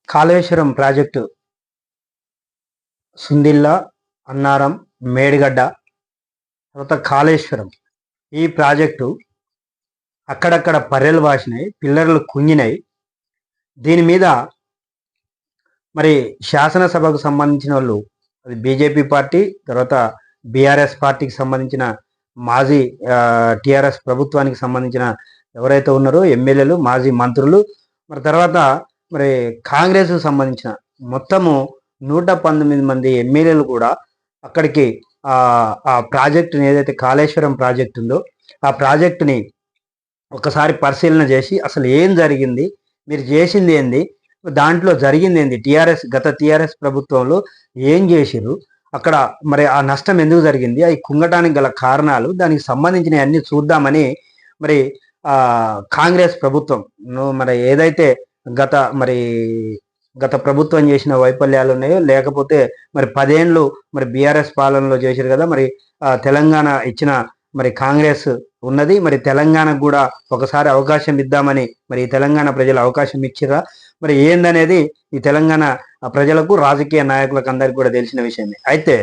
Kaleshwaram project Sundilla, Annaram, Medigadda, తర్వాత కాళేశ్వరం ఈ project అక్కడక్కడ పర్రెలు వాసినాయి, పిల్లర్లు కుంగినాయి. దీని మీద మరి శాసనసభకు సంబంధించిన వాళ్ళు, అది బీజేపీ పార్టీ, తర్వాత బీఆర్ఎస్ పార్టీకి సంబంధించిన మాజీ టీఆర్ఎస్ ప్రభుత్వానికి సంబంధించిన ఎవరైతే ఉన్నారో ఎమ్మెల్యేలు, మాజీ మంత్రులు, మరి తర్వాత మరి కాంగ్రెస్కు సంబంధించిన మొత్తము 119 మంది ఎమ్మెల్యేలు కూడా అక్కడికి ఆ ప్రాజెక్టుని, ఏదైతే కాళేశ్వరం ప్రాజెక్టు ఉందో ఆ ప్రాజెక్టుని ఒకసారి పరిశీలన చేసి అసలు ఏం జరిగింది, మీరు చేసింది ఏంది, దాంట్లో జరిగింది ఏంది, గత టీఆర్ఎస్ ప్రభుత్వంలో ఏం చేసిరు, అక్కడ మరి ఆ నష్టం ఎందుకు జరిగింది, అవి కుంగటానికి గల కారణాలు, దానికి సంబంధించిన అన్ని చూద్దామని మరి కాంగ్రెస్ ప్రభుత్వం మరి ఏదైతే గత ప్రభుత్వం చేసిన వైఫల్యాలు ఉన్నాయో, లేకపోతే మరి 10 ఏళ్ళు మరి బీఆర్ఎస్ పాలనలో చేశారు కదా, మరి తెలంగాణ ఇచ్చిన మరి కాంగ్రెస్ ఉన్నది, మరి తెలంగాణకు కూడా ఒకసారి అవకాశం ఇద్దామని మరి తెలంగాణ ప్రజలు అవకాశం ఇచ్చిరా, మరి ఏందనేది ఈ తెలంగాణ ప్రజలకు, రాజకీయ నాయకులకు అందరికీ కూడా తెలిసిన విషయమే. అయితే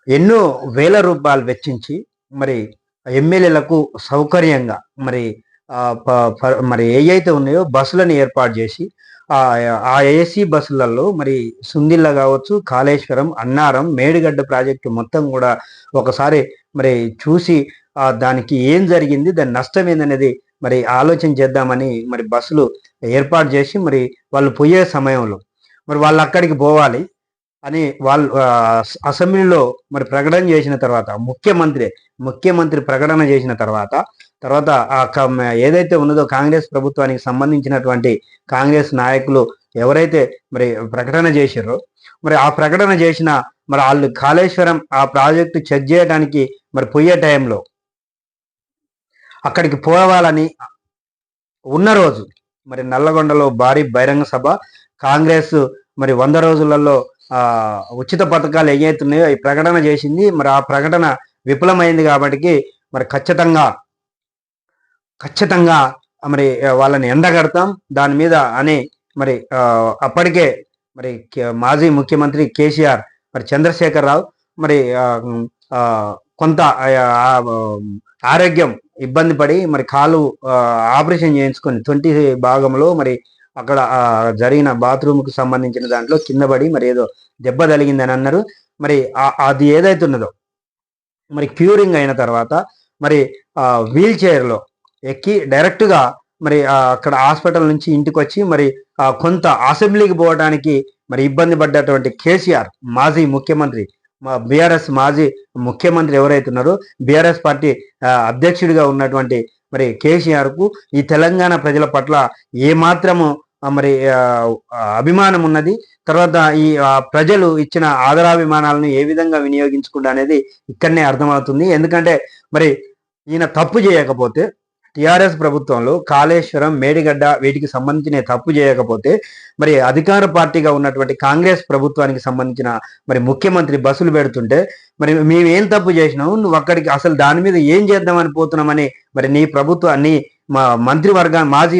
ఎన్నో వేల రూపాయలు వెచ్చించి మరి ఎమ్మెల్యేలకు సౌకర్యంగా మరి ఏవైతే ఉన్నాయో బస్సులను ఏర్పాటు చేసి ఆ ఏసీ బస్సులలో మరి సుందిల్ల కావచ్చు, కాళేశ్వరం, అన్నారం, మేడిగడ్డ ప్రాజెక్టు మొత్తం కూడా ఒకసారి మరి చూసి దానికి ఏం జరిగింది, దాని నష్టం ఏందనేది మరి ఆలోచన చేద్దామని మరి బస్సులు ఏర్పాటు చేసి మరి వాళ్ళు పోయే సమయంలో మరి వాళ్ళు అక్కడికి పోవాలి అని వాళ్ళు అసెంబ్లీలో మరి ప్రకటన చేసిన తర్వాత, ముఖ్యమంత్రి ప్రకటన చేసిన తర్వాత ఏదైతే ఉన్నదో కాంగ్రెస్ ప్రభుత్వానికి సంబంధించినటువంటి కాంగ్రెస్ నాయకులు ఎవరైతే మరి ప్రకటన చేశారో, మరి ఆ ప్రకటన చేసిన మరి వాళ్ళు కాళేశ్వరం ఆ ప్రాజెక్టు చెక్ చేయడానికి మరి పోయే టైంలో అక్కడికి పోవాలని ఉన్న రోజు మరి నల్లగొండలో భారీ బహిరంగ సభ, కాంగ్రెస్ మరి 100 రోజులలో ఉచిత పథకాలు ఏవైతున్నాయో ఈ ప్రకటన చేసింది. మరి ఆ ప్రకటన విఫలమైంది కాబట్టి మరి ఖచ్చితంగా మరి వాళ్ళని ఎండగడతాం దాని మీద అని మరి అప్పటికే మరి మాజీ ముఖ్యమంత్రి కేసీఆర్, మరి చంద్రశేఖరరావు మరి కొంత ఆరోగ్యం ఇబ్బంది పడి మరి కాలు ఆపరేషన్ చేయించుకొని 20 భాగంలో మరి అక్కడ జరిగిన బాత్రూమ్కు సంబంధించిన దాంట్లో కింద పడి మరి ఏదో దెబ్బ తగిలిందని అన్నారు. మరి అది ఏదైతే ఉన్నదో మరి క్యూరింగ్ అయిన తర్వాత మరి వీల్ చైర్లో ఎక్కి డైరెక్ట్గా మరి అక్కడ హాస్పిటల్ నుంచి ఇంటికి వచ్చి మరి కొంత అసెంబ్లీకి పోవడానికి మరి ఇబ్బంది పడ్డటువంటి కేసీఆర్, మాజీ ముఖ్యమంత్రి, బీఆర్ఎస్ మాజీ ముఖ్యమంత్రి ఎవరైతే ఉన్నారో బీఆర్ఎస్ పార్టీ అధ్యక్షుడిగా ఉన్నటువంటి మరి కేసీఆర్కు ఈ తెలంగాణ ప్రజల పట్ల ఏమాత్రము మరి అభిమానం ఉన్నది, తర్వాత ఈ ప్రజలు ఇచ్చిన ఆదరాభిమానాలను ఏ విధంగా వినియోగించుకుంటా అనేది ఇక్కడనే అర్థమవుతుంది. ఎందుకంటే మరి ఈయన తప్పు చేయకపోతే, టిఆర్ఎస్ ప్రభుత్వంలో కాళేశ్వరం, మేడిగడ్డ వీటికి సంబంధించిన తప్పు చేయకపోతే మరి అధికార పార్టీగా ఉన్నటువంటి కాంగ్రెస్ ప్రభుత్వానికి సంబంధించిన మరి ముఖ్యమంత్రి బస్సులు పెడుతుంటే మరి మేమేం తప్పు చేసినావు, నువ్వు అక్కడికి అసలు దాని మీద ఏం చేద్దామని పోతున్నామని మరి నీ ప్రభుత్వాన్ని మా మాజీ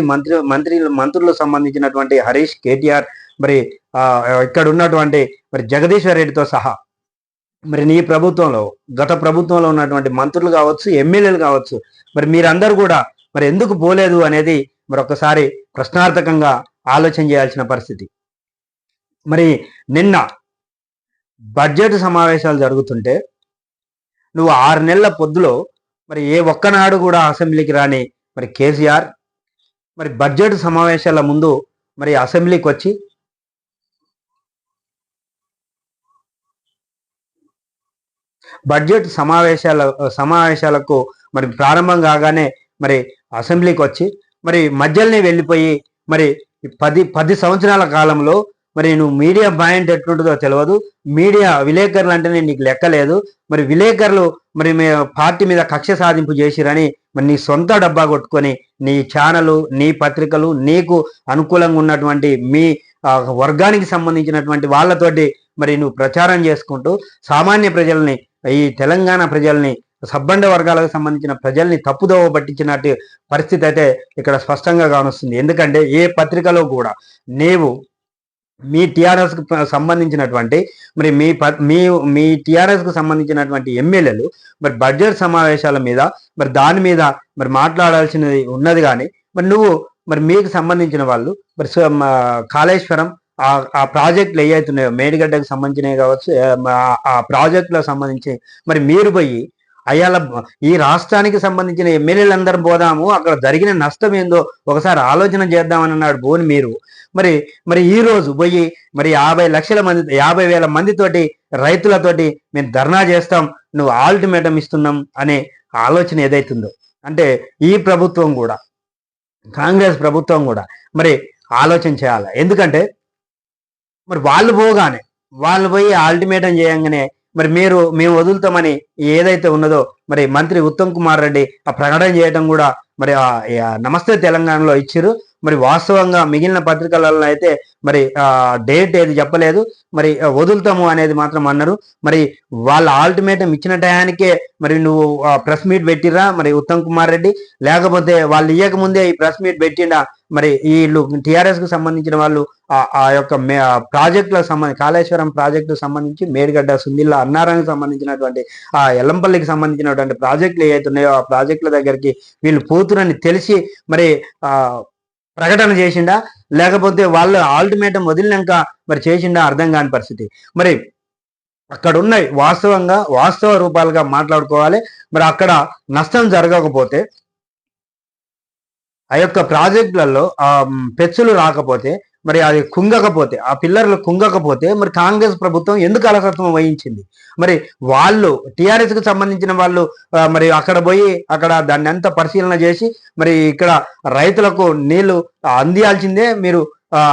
మంత్రులకు సంబంధించినటువంటి హరీష్, కేటీఆర్, మరి ఇక్కడ ఉన్నటువంటి మరి జగదీశ్వర్ రెడ్డితో సహా మరి నీ ప్రభుత్వంలో, గత ప్రభుత్వంలో ఉన్నటువంటి మంత్రులు కావచ్చు, ఎమ్మెల్యేలు కావచ్చు, మరి మీరందరూ కూడా మరి ఎందుకు పోలేదు అనేది మరి ఒక్కసారి ప్రశ్నార్థకంగా ఆలోచన చేయాల్సిన పరిస్థితి. మరి నిన్న బడ్జెట్ సమావేశాలు జరుగుతుంటే నువ్వు 6 నెలల పొద్దులో మరి ఏ ఒక్కనాడు కూడా అసెంబ్లీకి రాని మరి కేసీఆర్ మరి బడ్జెట్ సమావేశాల ముందు మరి అసెంబ్లీకి వచ్చి బడ్జెట్ సమావేశాలకు మరి ప్రారంభం కాగానే మరి అసెంబ్లీకి వచ్చి మరి మధ్యలోనే వెళ్ళిపోయి మరి 10 సంవత్సరాల కాలంలో మరి నువ్వు మీడియా పాయింట్ ఎట్లుంటుందో తెలియదు, మీడియా విలేకరులు అంటేనే నీకు లెక్కలేదు, మరి విలేకరులు మరి పార్టీ మీద కక్ష సాధింపు చేసిరని మరి నీ సొంత డబ్బా కొట్టుకొని నీ ఛానలు, నీ పత్రికలు, నీకు అనుకూలంగా ఉన్నటువంటి మీ వర్గానికి సంబంధించినటువంటి వాళ్ళతోటి మరి నువ్వు ప్రచారం చేసుకుంటూ సామాన్య ప్రజల్ని, ఈ తెలంగాణ ప్రజల్ని సబ్బండ వర్గాలకు సంబంధించిన ప్రజల్ని తప్పుదోవ పట్టించినట్టు పరిస్థితి అయితే ఇక్కడ స్పష్టంగా కానొస్తుంది. ఎందుకంటే ఏ పత్రికలో కూడా నీవు మీ టీఆర్ఎస్కు సంబంధించినటువంటి మరి మీ టీఆర్ఎస్కు సంబంధించినటువంటి ఎమ్మెల్యేలు మరి బడ్జెట్ సమావేశాల మీద మరి దాని మీద మరి మాట్లాడాల్సినది ఉన్నది. కానీ మరి నువ్వు మరి మీకు సంబంధించిన వాళ్ళు మరి కాళేశ్వరం ఆ ప్రాజెక్టులు ఏవైతున్నాయో మేడిగడ్డకు సంబంధించినవి కావచ్చు, ఆ ప్రాజెక్టులకు సంబంధించి మరి మీరు పోయి అయ్యాల ఈ రాష్ట్రానికి సంబంధించిన ఎమ్మెల్యేలందరం పోదాము, అక్కడ జరిగిన నష్టం ఏందో ఒకసారి ఆలోచన చేద్దామని అన్నాడు పోని మీరు. మరి మరి ఈ రోజు పోయి మరి 50,000 మందితోటి రైతులతోటి మేము ధర్నా చేస్తాం, నువ్వు ఆల్టిమేటం ఇస్తున్నాం అనే ఆలోచన ఏదైతుందో, అంటే ఈ ప్రభుత్వం కూడా కాంగ్రెస్ ప్రభుత్వం కూడా మరి ఆలోచన చేయాలి. ఎందుకంటే మరి వాళ్ళు పోయి ఆల్టిమేటం చేయంగానే మరి మేము వదులుతామని ఏదైతే ఉన్నదో మరి మంత్రి ఉత్తమ్ కుమార్ రెడ్డి ఆ ప్రకటన చేయడం కూడా మరి నమస్తే తెలంగాణలో ఇచ్చారు. మరి వాస్తవంగా మిగిలిన పత్రికలలో అయితే మరి డేట్ ఏది చెప్పలేదు, మరి వదులుతాము అనేది మాత్రం అన్నారు. మరి వాళ్ళ ఆల్టిమేటం ఇచ్చిన టయానికే మరి నువ్వు ప్రెస్ మీట్ పెట్టిరా మరి ఉత్తమ్ కుమార్ రెడ్డి, లేకపోతే వాళ్ళు ఇయ్యకముందే ఈ ప్రెస్ మీట్ పెట్టిండా మరి వీళ్ళు టీఆర్ఎస్ కు సంబంధించిన వాళ్ళు ఆ యొక్క ప్రాజెక్టులకు సంబంధించి కాళేశ్వరం ప్రాజెక్టుకు సంబంధించి మేడిగడ్డ సుందిల్ల అన్నారానికి సంబంధించినటువంటి ఆ ఎల్లంపల్లికి సంబంధించినటువంటి ప్రాజెక్టులు ఏవైతే ఉన్నాయో ఆ ప్రాజెక్టుల దగ్గరికి వీళ్ళు పోతురని తెలిసి మరి ప్రకటన చేసిండా, లేకపోతే వాళ్ళు ఆల్టిమేటం వదిలినాక మరి చేసిండా అర్థం కాని పరిస్థితి. మరి అక్కడ ఉన్నాయి వాస్తవ రూపాలుగా మాట్లాడుకోవాలి. మరి అక్కడ నష్టం జరగకపోతే ఆ యొక్క ప్రాజెక్టులలో పెచ్చులు రాకపోతే మరి అది కుంగకపోతే ఆ పిల్లర్లు కుంగకపోతే మరి కాంగ్రెస్ ప్రభుత్వం ఎందుకు అలసత్వం వహించింది? మరి వాళ్ళు టీఆర్ఎస్ కు సంబంధించిన వాళ్ళు మరి అక్కడ పోయి అక్కడ దాన్ని అంతా పరిశీలన చేసి మరి ఇక్కడ రైతులకు నీళ్లు అందియాల్సిందే, మీరు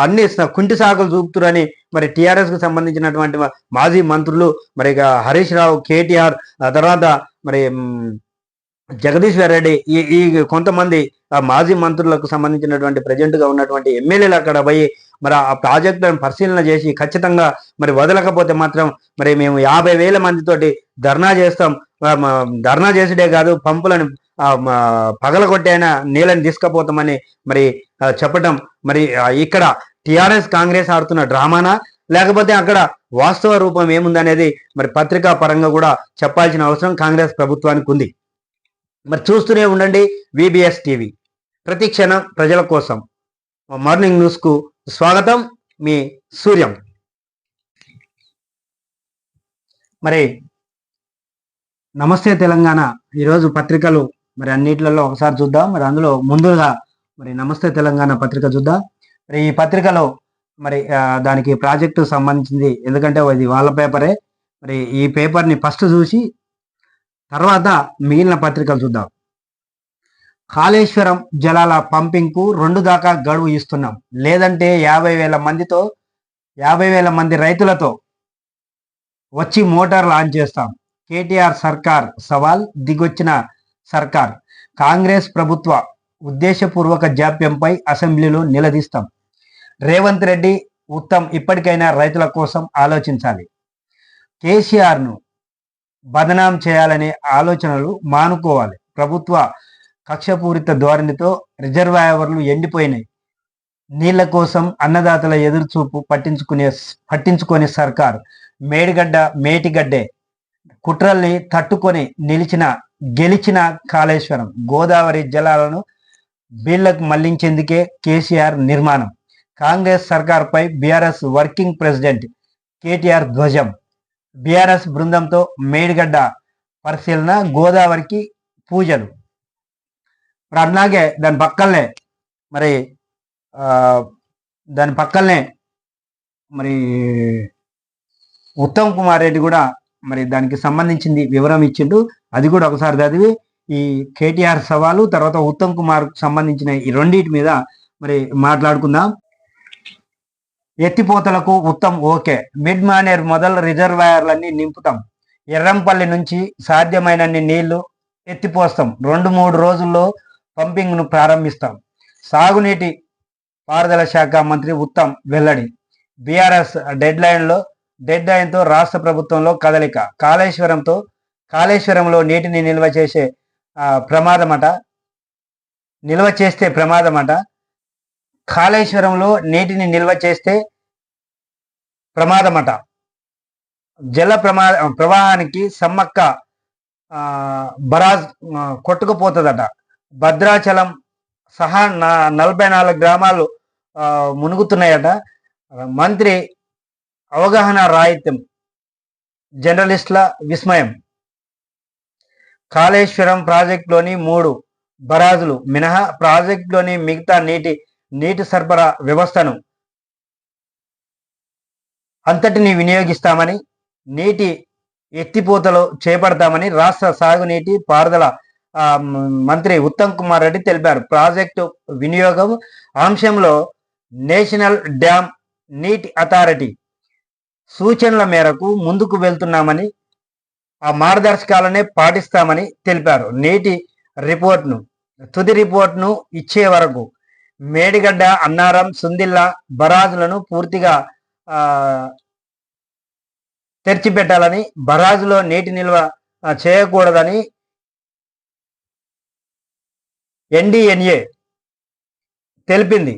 అన్ని కుంటి సాగులు చూపుతురని మరి టీఆర్ఎస్ కు సంబంధించినటువంటి మాజీ మంత్రులు మరి హరీష్ రావు, కేటీఆర్, తర్వాత మరి జగదీశ్వర్ రెడ్డి ఈ కొంతమంది మాజీ మంత్రులకు సంబంధించినటువంటి ప్రజెంట్ గా ఉన్నటువంటి ఎమ్మెల్యేలు అక్కడ పోయి మరి ఆ ప్రాజెక్టులను పరిశీలన చేసి ఖచ్చితంగా మరి వదలకపోతే మాత్రం మరి మేము 50,000 మందితోటి ధర్నా చేస్తాం, ధర్నా చేసుడే కాదు పంపులను పగలగొట్టైనా నీళ్ళని తీసుకుపోతామని మరి చెప్పటం మరి ఇక్కడ టిఆర్ఎస్ కాంగ్రెస్ ఆడుతున్న డ్రామానా, లేకపోతే అక్కడ వాస్తవ రూపం ఏముందనేది మరి పత్రికా పరంగా కూడా చెప్పాల్సిన అవసరం కాంగ్రెస్ ప్రభుత్వానికి ఉంది. మరి చూస్తూనే ఉండండి విబిఎస్ టీవీ, ప్రతి క్షణం ప్రజల కోసం. మార్నింగ్ న్యూస్ కు స్వాగతం, మీ సూర్యం. మరి నమస్తే తెలంగాణ ఈరోజు పత్రికలు మరి అన్నిట్లలో ఒకసారి చూద్దాం. మరి అందులో ముందుగా మరి నమస్తే తెలంగాణ పత్రిక చూద్దాం. మరి ఈ పత్రికలో మరి దానికి ప్రాజెక్టు సంబంధించింది, ఎందుకంటే ఇది వాళ్ళ పేపరే. మరి ఈ పేపర్ని ఫస్ట్ చూసి తర్వాత మిగిలిన పత్రికలు చూద్దాం. కాళేశ్వరం జలాల పంపింగ్ కు 2 దాకా గడువు ఇస్తున్నాం, లేదంటే 50,000 మంది రైతులతో వచ్చి మోటార్ లాంచ్ చేస్తాం. కేటీఆర్ సర్కార్ సవాల్, దిగొచ్చిన సర్కార్. కాంగ్రెస్ ప్రభుత్వ ఉద్దేశపూర్వక జాప్యంపై అసెంబ్లీలో నిలదీస్తాం. రేవంత్ రెడ్డి, ఉత్తమ్ ఇప్పటికైనా రైతుల కోసం ఆలోచించాలి. కేసీఆర్ను బదనాం చేయాలనే ఆలోచనలు మానుకోవాలి. ప్రభుత్వ కక్షపూరిత ధోరణితో రిజర్వాయర్లు ఎండిపోయినాయి. నీళ్ల కోసం అన్నదాతల ఎదురుచూపు పట్టించుకునే సర్కార్. మేటిగడ్డే కుట్రల్ని తట్టుకొని గెలిచిన కాళేశ్వరం. గోదావరి జలాలను బీళ్లకు మళ్లించేందుకే కేసీఆర్ నిర్మాణం. కాంగ్రెస్ సర్కార్పై బీఆర్ఎస్ వర్కింగ్ ప్రెసిడెంట్ కేటీఆర్ ధ్వజం. బీఆర్ఎస్ బృందంతో మేడిగడ్డ పరిశీలన, గోదావరికి పూజలు. మరి అట్లాగే దాని పక్కనే మరి ఉత్తమ్ కుమార్ రెడ్డి కూడా మరి దానికి సంబంధించింది వివరం ఇచ్చిండు. అది కూడా ఒకసారి చదివి ఈ కేటీఆర్ సవాలు తర్వాత ఉత్తమ్ కుమార్ సంబంధించిన ఈ రెండింటి మీద మరి మాట్లాడుకుందాం. ఎత్తిపోతలకు ఉత్తమ్ ఓకే, మిడ్ మానేర్ మొదలు రిజర్వాయర్లన్నీ నింపుతాం. ఎర్రంపల్లి నుంచి సాధ్యమైనన్ని నీళ్లు ఎత్తిపోస్తాం. 2-3 రోజుల్లో పంపింగ్ ను ప్రారంభిస్తాం. సాగునీటి పారుదల శాఖ మంత్రి ఉత్తమ్ వెల్లడి. బీఆర్ఎస్ డెడ్ లైన్తో రాష్ట్ర ప్రభుత్వంలో కదలిక. కాళేశ్వరంతో కాళేశ్వరంలో నీటిని నిల్వ చేస్తే ప్రమాదమట. కాళేశ్వరంలో నీటిని నిల్వ చేస్తే ప్రమాదమట. జల ప్రవాహానికి సమ్మక్క బరాజ్ కొట్టుకుపోతుందట. భద్రాచలం సహా 44 గ్రామాలు మునుగుతున్నాయట. మంత్రి అవగాహన రాహిత్యం, జర్నలిస్టుల విస్మయం. కాళేశ్వరం ప్రాజెక్టులోని 3 బరాజులు మినహా ప్రాజెక్టులోని మిగతా నీటి సరఫరా వ్యవస్థను అంతటిని వినియోగిస్తామని, నీటి ఎత్తిపోతలు చేపడతామని రాష్ట్ర సాగునీటి పారుదల మంత్రి ఉత్తమ్ కుమార్ రెడ్డి తెలిపారు. ప్రాజెక్టు వినియోగం అంశంలో నేషనల్ డ్యామ్ నీటి అథారిటీ సూచనల మేరకు ముందుకు వెళ్తున్నామని, ఆ మార్గదర్శకాలనే పాటిస్తామని తెలిపారు. తుది రిపోర్ట్ను ఇచ్చే వరకు మేడిగడ్డ, అన్నారం, సుందిల్ల బరాజులను పూర్తిగా తెరిచిపెట్టాలని, బరాజులో నీటి నిల్వ చేయకూడదని ఎన్డీఎన్ఏ తెలిపింది.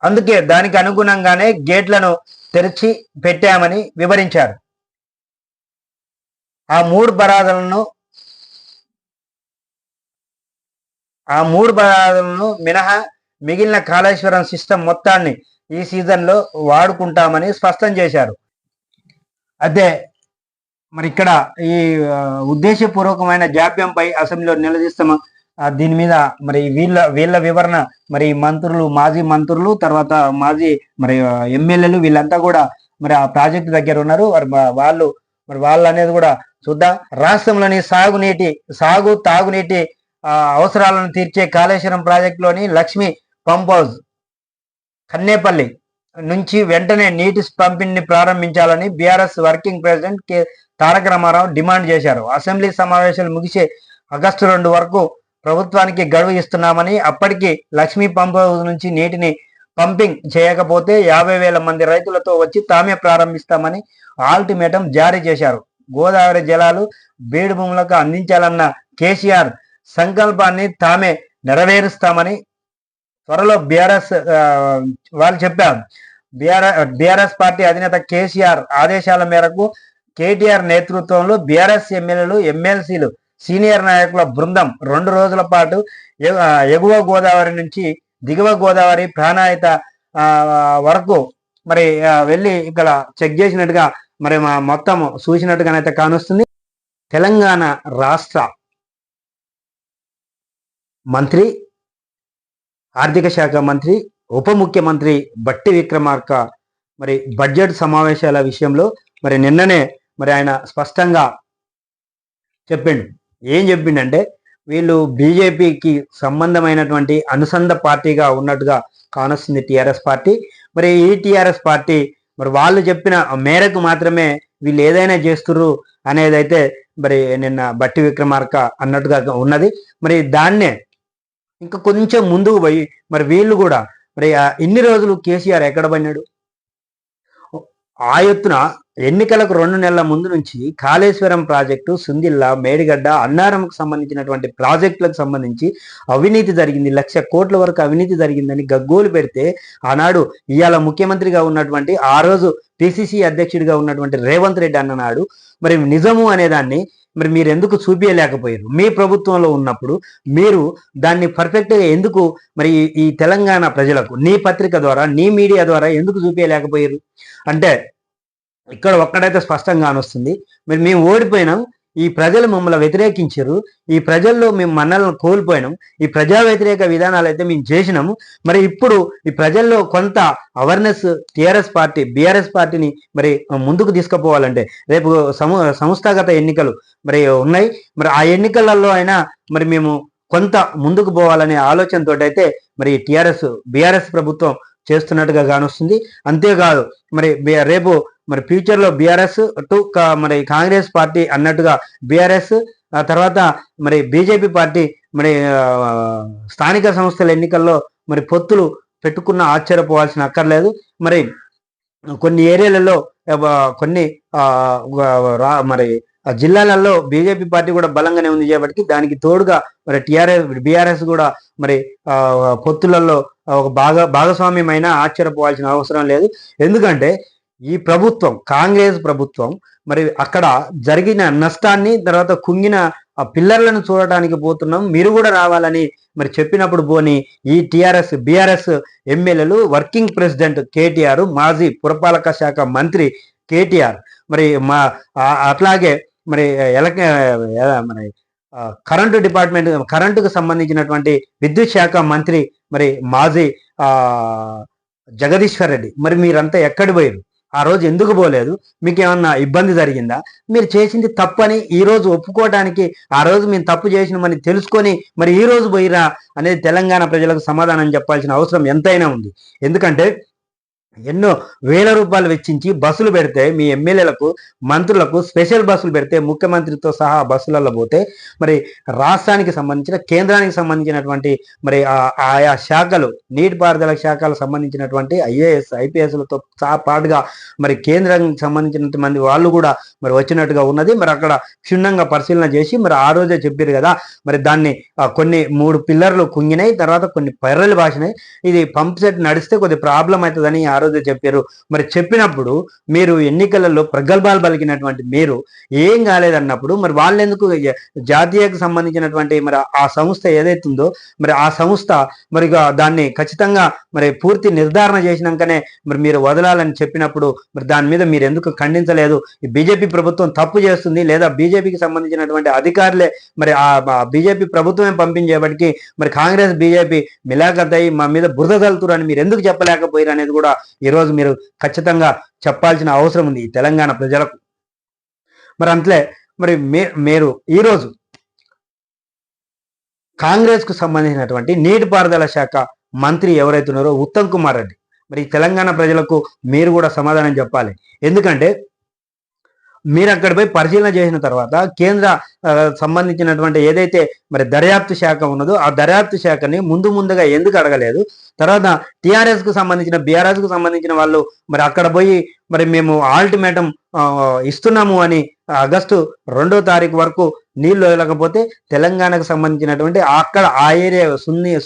అందుకే దానికి అనుగుణంగానే గేట్లను తెరిచి పెట్టామని వివరించారు. ఆ మూడు బరాజులను మినహా మిగిలిన కాళేశ్వరం సిస్టమ్ మొత్తాన్ని ఈ సీజన్లో వాడుకుంటామని స్పష్టం చేశారు. అదే మరి ఇక్కడ ఈ ఉద్దేశపూర్వకమైన జాప్యంపై అసెంబ్లీలో నిలదీస్తాము. దీని మీద మరి వీళ్ళ వివరణ, మరి మంత్రులు, మాజీ మంత్రులు, తర్వాత మాజీ మరి ఎమ్మెల్యేలు వీళ్ళంతా కూడా మరి ఆ ప్రాజెక్టు దగ్గర ఉన్నారు. వాళ్ళు అనేది కూడా చూద్దాం. రాష్ట్రంలోని తాగునీటి అవసరాలను తీర్చే కాళేశ్వరం ప్రాజెక్టులోని లక్ష్మీ పంప్ హౌస్ కన్నేపల్లి నుంచి వెంటనే నీటి పంపిణీని ప్రారంభించాలని బీఆర్ఎస్ వర్కింగ్ ప్రెసిడెంట్ తారక రామారావు డిమాండ్ చేశారు. అసెంబ్లీ సమావేశాలు ముగిసే ఆగస్టు 2 వరకు ప్రభుత్వానికి గడువు ఇస్తున్నామని, అప్పటికి లక్ష్మీ పంప్ హౌస్ నుంచి నీటిని పంపింగ్ చేయకపోతే 50,000 మంది రైతులతో వచ్చి తామే ప్రారంభిస్తామని అల్టిమేటం జారీ చేశారు. గోదావరి జలాలు బీడు భూములకు అందించాలన్న కేసీఆర్ సంకల్పాన్ని తామే నెరవేరుస్తామని త్వరలో బీఆర్ఎస్ వాళ్ళు చెప్పారు. బీఆర్ఎస్ పార్టీ అధినేత కేసీఆర్ ఆదేశాల మేరకు కేటీఆర్ నేతృత్వంలో బీఆర్ఎస్ ఎమ్మెల్యేలు, ఎమ్మెల్సీలు, సీనియర్ నాయకుల బృందం 2 రోజుల పాటు ఎగువ గోదావరి నుంచి దిగువ గోదావరి ప్రాణాయిత వరకు మరి వెళ్ళి ఇక్కడ చెక్ చేసినట్టుగా మరి మొత్తం చూసినట్టుగానైతే కానొస్తుంది. తెలంగాణ రాష్ట్ర మంత్రి, ఆర్థిక శాఖ మంత్రి, ఉప ముఖ్యమంత్రి బట్టి విక్రమార్క మరి బడ్జెట్ సమావేశాల విషయంలో మరి నిన్ననే మరి ఆయన స్పష్టంగా ఏం చెప్పిండంటే వీళ్ళు బీజేపీకి సంబంధమైనటువంటి అనుసంధ పార్టీగా ఉన్నట్టుగా కానొస్తుంది టీఆర్ఎస్ పార్టీ. మరి ఈ టీఆర్ఎస్ పార్టీ మరి వాళ్ళు చెప్పిన మేరకు మాత్రమే వీళ్ళు ఏదైనా చేస్తుర్రు అనేది అయితే మరి నిన్న బట్టి విక్రమార్క అన్నట్టుగా ఉన్నది. మరి దాన్నే ఇంకా కొంచెం ముందుకు పోయి మరి వీళ్ళు కూడా మరి ఇన్ని రోజులు కేసీఆర్ ఎక్కడ పడినాడు? ఆ ఎత్తున ఎన్నికలకు 2 నెలల ముందు నుంచి కాళేశ్వరం ప్రాజెక్టు, సుందిల్ల, మేడిగడ్డ, అన్నారంకు సంబంధించినటువంటి ప్రాజెక్టులకు సంబంధించి అవినీతి జరిగింది, 1,00,000 కోట్ల వరకు అవినీతి జరిగిందని గగ్గోలు పెడితే ఆనాడు ఇవాళ ముఖ్యమంత్రిగా ఉన్నటువంటి, ఆ రోజు పిసిసి అధ్యక్షుడిగా ఉన్నటువంటి రేవంత్ రెడ్డి అన్ననాడు మరి నిజము అనేదాన్ని మరి మీరు ఎందుకు చూపించలేకపోయారు? మీ ప్రభుత్వంలో ఉన్నప్పుడు మీరు దాన్ని పర్ఫెక్ట్గా ఎందుకు మరి ఈ తెలంగాణ ప్రజలకు నీ పత్రిక ద్వారా, నీ మీడియా ద్వారా ఎందుకు చూపించలేకపోయారు అంటే ఇక్కడ ఒక్కడైతే స్పష్టంగా వస్తుంది. మరి మేము ఓడిపోయినాం, ఈ ప్రజలు మమ్మల్ని వ్యతిరేకించారు, ఈ ప్రజల్లో మేము మన్నలను కోల్పోయినాం, ఈ ప్రజా వ్యతిరేక విధానాలు అయితే మేము చేసినాము. మరి ఇప్పుడు ఈ ప్రజల్లో కొంత అవేర్నెస్ టీఆర్ఎస్ పార్టీ, బీఆర్ఎస్ పార్టీని మరి ముందుకు తీసుకుపోవాలంటే రేపు సంస్థాగత ఎన్నికలు మరి ఉన్నాయి. మరి ఆ ఎన్నికలలో అయినా మరి మేము కొంత ముందుకు పోవాలనే ఆలోచనతో అయితే మరి బీఆర్ఎస్ ప్రభుత్వం చేస్తున్నట్టుగా కానొస్తుంది. అంతేకాదు మరి రేపు మరి ఫ్యూచర్లో బీఆర్ఎస్ మరి కాంగ్రెస్ పార్టీ అన్నట్టుగా బీఆర్ఎస్ తర్వాత మరి బీజేపీ పార్టీ మరి స్థానిక సంస్థల ఎన్నికల్లో మరి పొత్తులు పెట్టుకున్న ఆశ్చర్యపోవాల్సిన అక్కర్లేదు. మరి కొన్ని ఏరియాలలో కొన్ని మరి ఆ జిల్లాలలో బీజేపీ పార్టీ కూడా బలంగానే ఉంది కాబట్టి దానికి తోడుగా మరి బీఆర్ఎస్ కూడా మరి పొత్తులలో ఒక భాగస్వామ్యమైన ఆశ్చర్యపోవాల్సిన అవసరం లేదు. ఎందుకంటే ఈ ప్రభుత్వం, కాంగ్రెస్ ప్రభుత్వం మరి అక్కడ జరిగిన నష్టాన్ని, తర్వాత కుంగిన ఆ పిల్లర్లను చూడటానికి పోతున్నాం, మీరు కూడా రావాలని మరి చెప్పినప్పుడు పోని ఈ బీఆర్ఎస్ ఎమ్మెల్యేలు, వర్కింగ్ ప్రెసిడెంట్ కేటీఆర్, మాజీ పురపాలక శాఖ మంత్రి కేటీఆర్, మరి అట్లాగే మరి మరి కరెంటు డిపార్ట్మెంట్, కరెంటుకు సంబంధించినటువంటి విద్యుత్ శాఖ మంత్రి మరి మాజీ జగదీశ్వర్ రెడ్డి, మరి మీరంతా ఎక్కడి పోయారు? ఆ రోజు ఎందుకు పోలేదు? మీకు ఏమన్నా ఇబ్బంది జరిగిందా? మీరు చేసింది తప్పని ఈ రోజు ఒప్పుకోవడానికి, ఆ రోజు మేము తప్పు చేసినామని తెలుసుకొని మరి ఈ రోజు పోయిరా అనేది తెలంగాణ ప్రజలకు సమాధానం చెప్పాల్సిన అవసరం ఎంతైనా ఉంది. ఎందుకంటే ఎన్నో వేల రూపాయలు వెచ్చించి బస్సులు పెడితే, మీ ఎమ్మెల్యేలకు, మంత్రులకు స్పెషల్ బస్సులు పెడితే, ముఖ్యమంత్రితో సహా బస్సులలో పోతే మరి రాష్ట్రానికి సంబంధించిన, కేంద్రానికి సంబంధించినటువంటి మరి ఆయా శాఖలు, నీటిపారుదల శాఖలకు సంబంధించినటువంటి ఐఏఎస్ ఐపీఎస్లతో పాటుగా మరి కేంద్రానికి సంబంధించిన మంది వాళ్ళు కూడా మరి వచ్చినట్టుగా ఉన్నది. మరి అక్కడ క్షుణ్ణంగా పరిశీలన చేసి మరి ఆ రోజే చెప్పారు కదా, మరి దాన్ని కొన్ని 3 పిల్లర్లు కుంగినాయి, తర్వాత కొన్ని పర్రెలు బాసినాయి, ఇది పంప్ సెట్ నడిస్తే కొద్ది ప్రాబ్లం అవుతుందని ఆ రోజే చెప్పారు. మరి చెప్పినప్పుడు మీరు ఎన్నికలలో ప్రగల్భాలు పలికినటువంటి మీరు ఏం కాలేదన్నప్పుడు మరి వాళ్ళెందుకు జాతీయకు సంబంధించినటువంటి మరి ఆ సంస్థ ఏదైతుందో మరి ఆ సంస్థ మరి దాన్ని ఖచ్చితంగా మరి పూర్తి నిర్ధారణ చేసినాకనే మరి మీరు వదలాలని చెప్పినప్పుడు మరి దాని మీద మీరు ఎందుకు ఖండించలేదు? ఈ బీజేపీ ప్రభుత్వం తప్పు చేస్తుంది, లేదా బీజేపీకి సంబంధించినటువంటి అధికారులే మరి ఆ బీజేపీ ప్రభుత్వమే పంపించేపటికి మరి కాంగ్రెస్ బీజేపీ మిలాఖత్ మా మీద బురద తలుతురు అని మీరు ఎందుకు చెప్పలేకపోయారు అనేది కూడా ఈరోజు మీరు ఖచ్చితంగా చెప్పాల్సిన అవసరం ఉంది ఈ తెలంగాణ ప్రజలకు. మరి అంతలే మరి మీరు ఈరోజు కాంగ్రెస్ కు సంబంధించినటువంటి నీటిపారుదల శాఖ మంత్రి ఎవరైతే ఉన్నారో ఉత్తమ్ కుమార్ రెడ్డి, మరి తెలంగాణ ప్రజలకు మీరు కూడా సమాధానం చెప్పాలి. ఎందుకంటే మీరు అక్కడ పోయి పరిశీలన చేసిన తర్వాత కేంద్ర సంబంధించినటువంటి ఏదైతే మరి దర్యాప్తు శాఖ ఉన్నదో ఆ దర్యాప్తు శాఖని ముందుగా ఎందుకు అడగలేదు? తర్వాత టీఆర్ఎస్ కు సంబంధించిన, బీఆర్ఎస్ కు సంబంధించిన వాళ్ళు మరి అక్కడ పోయి మరి మేము ఆల్టిమేటం ఇస్తున్నాము అని ఆగస్టు 2వ తారీఖు వరకు నీళ్లు వదలకపోతే తెలంగాణకు సంబంధించినటువంటి అక్కడ ఆ ఏరియా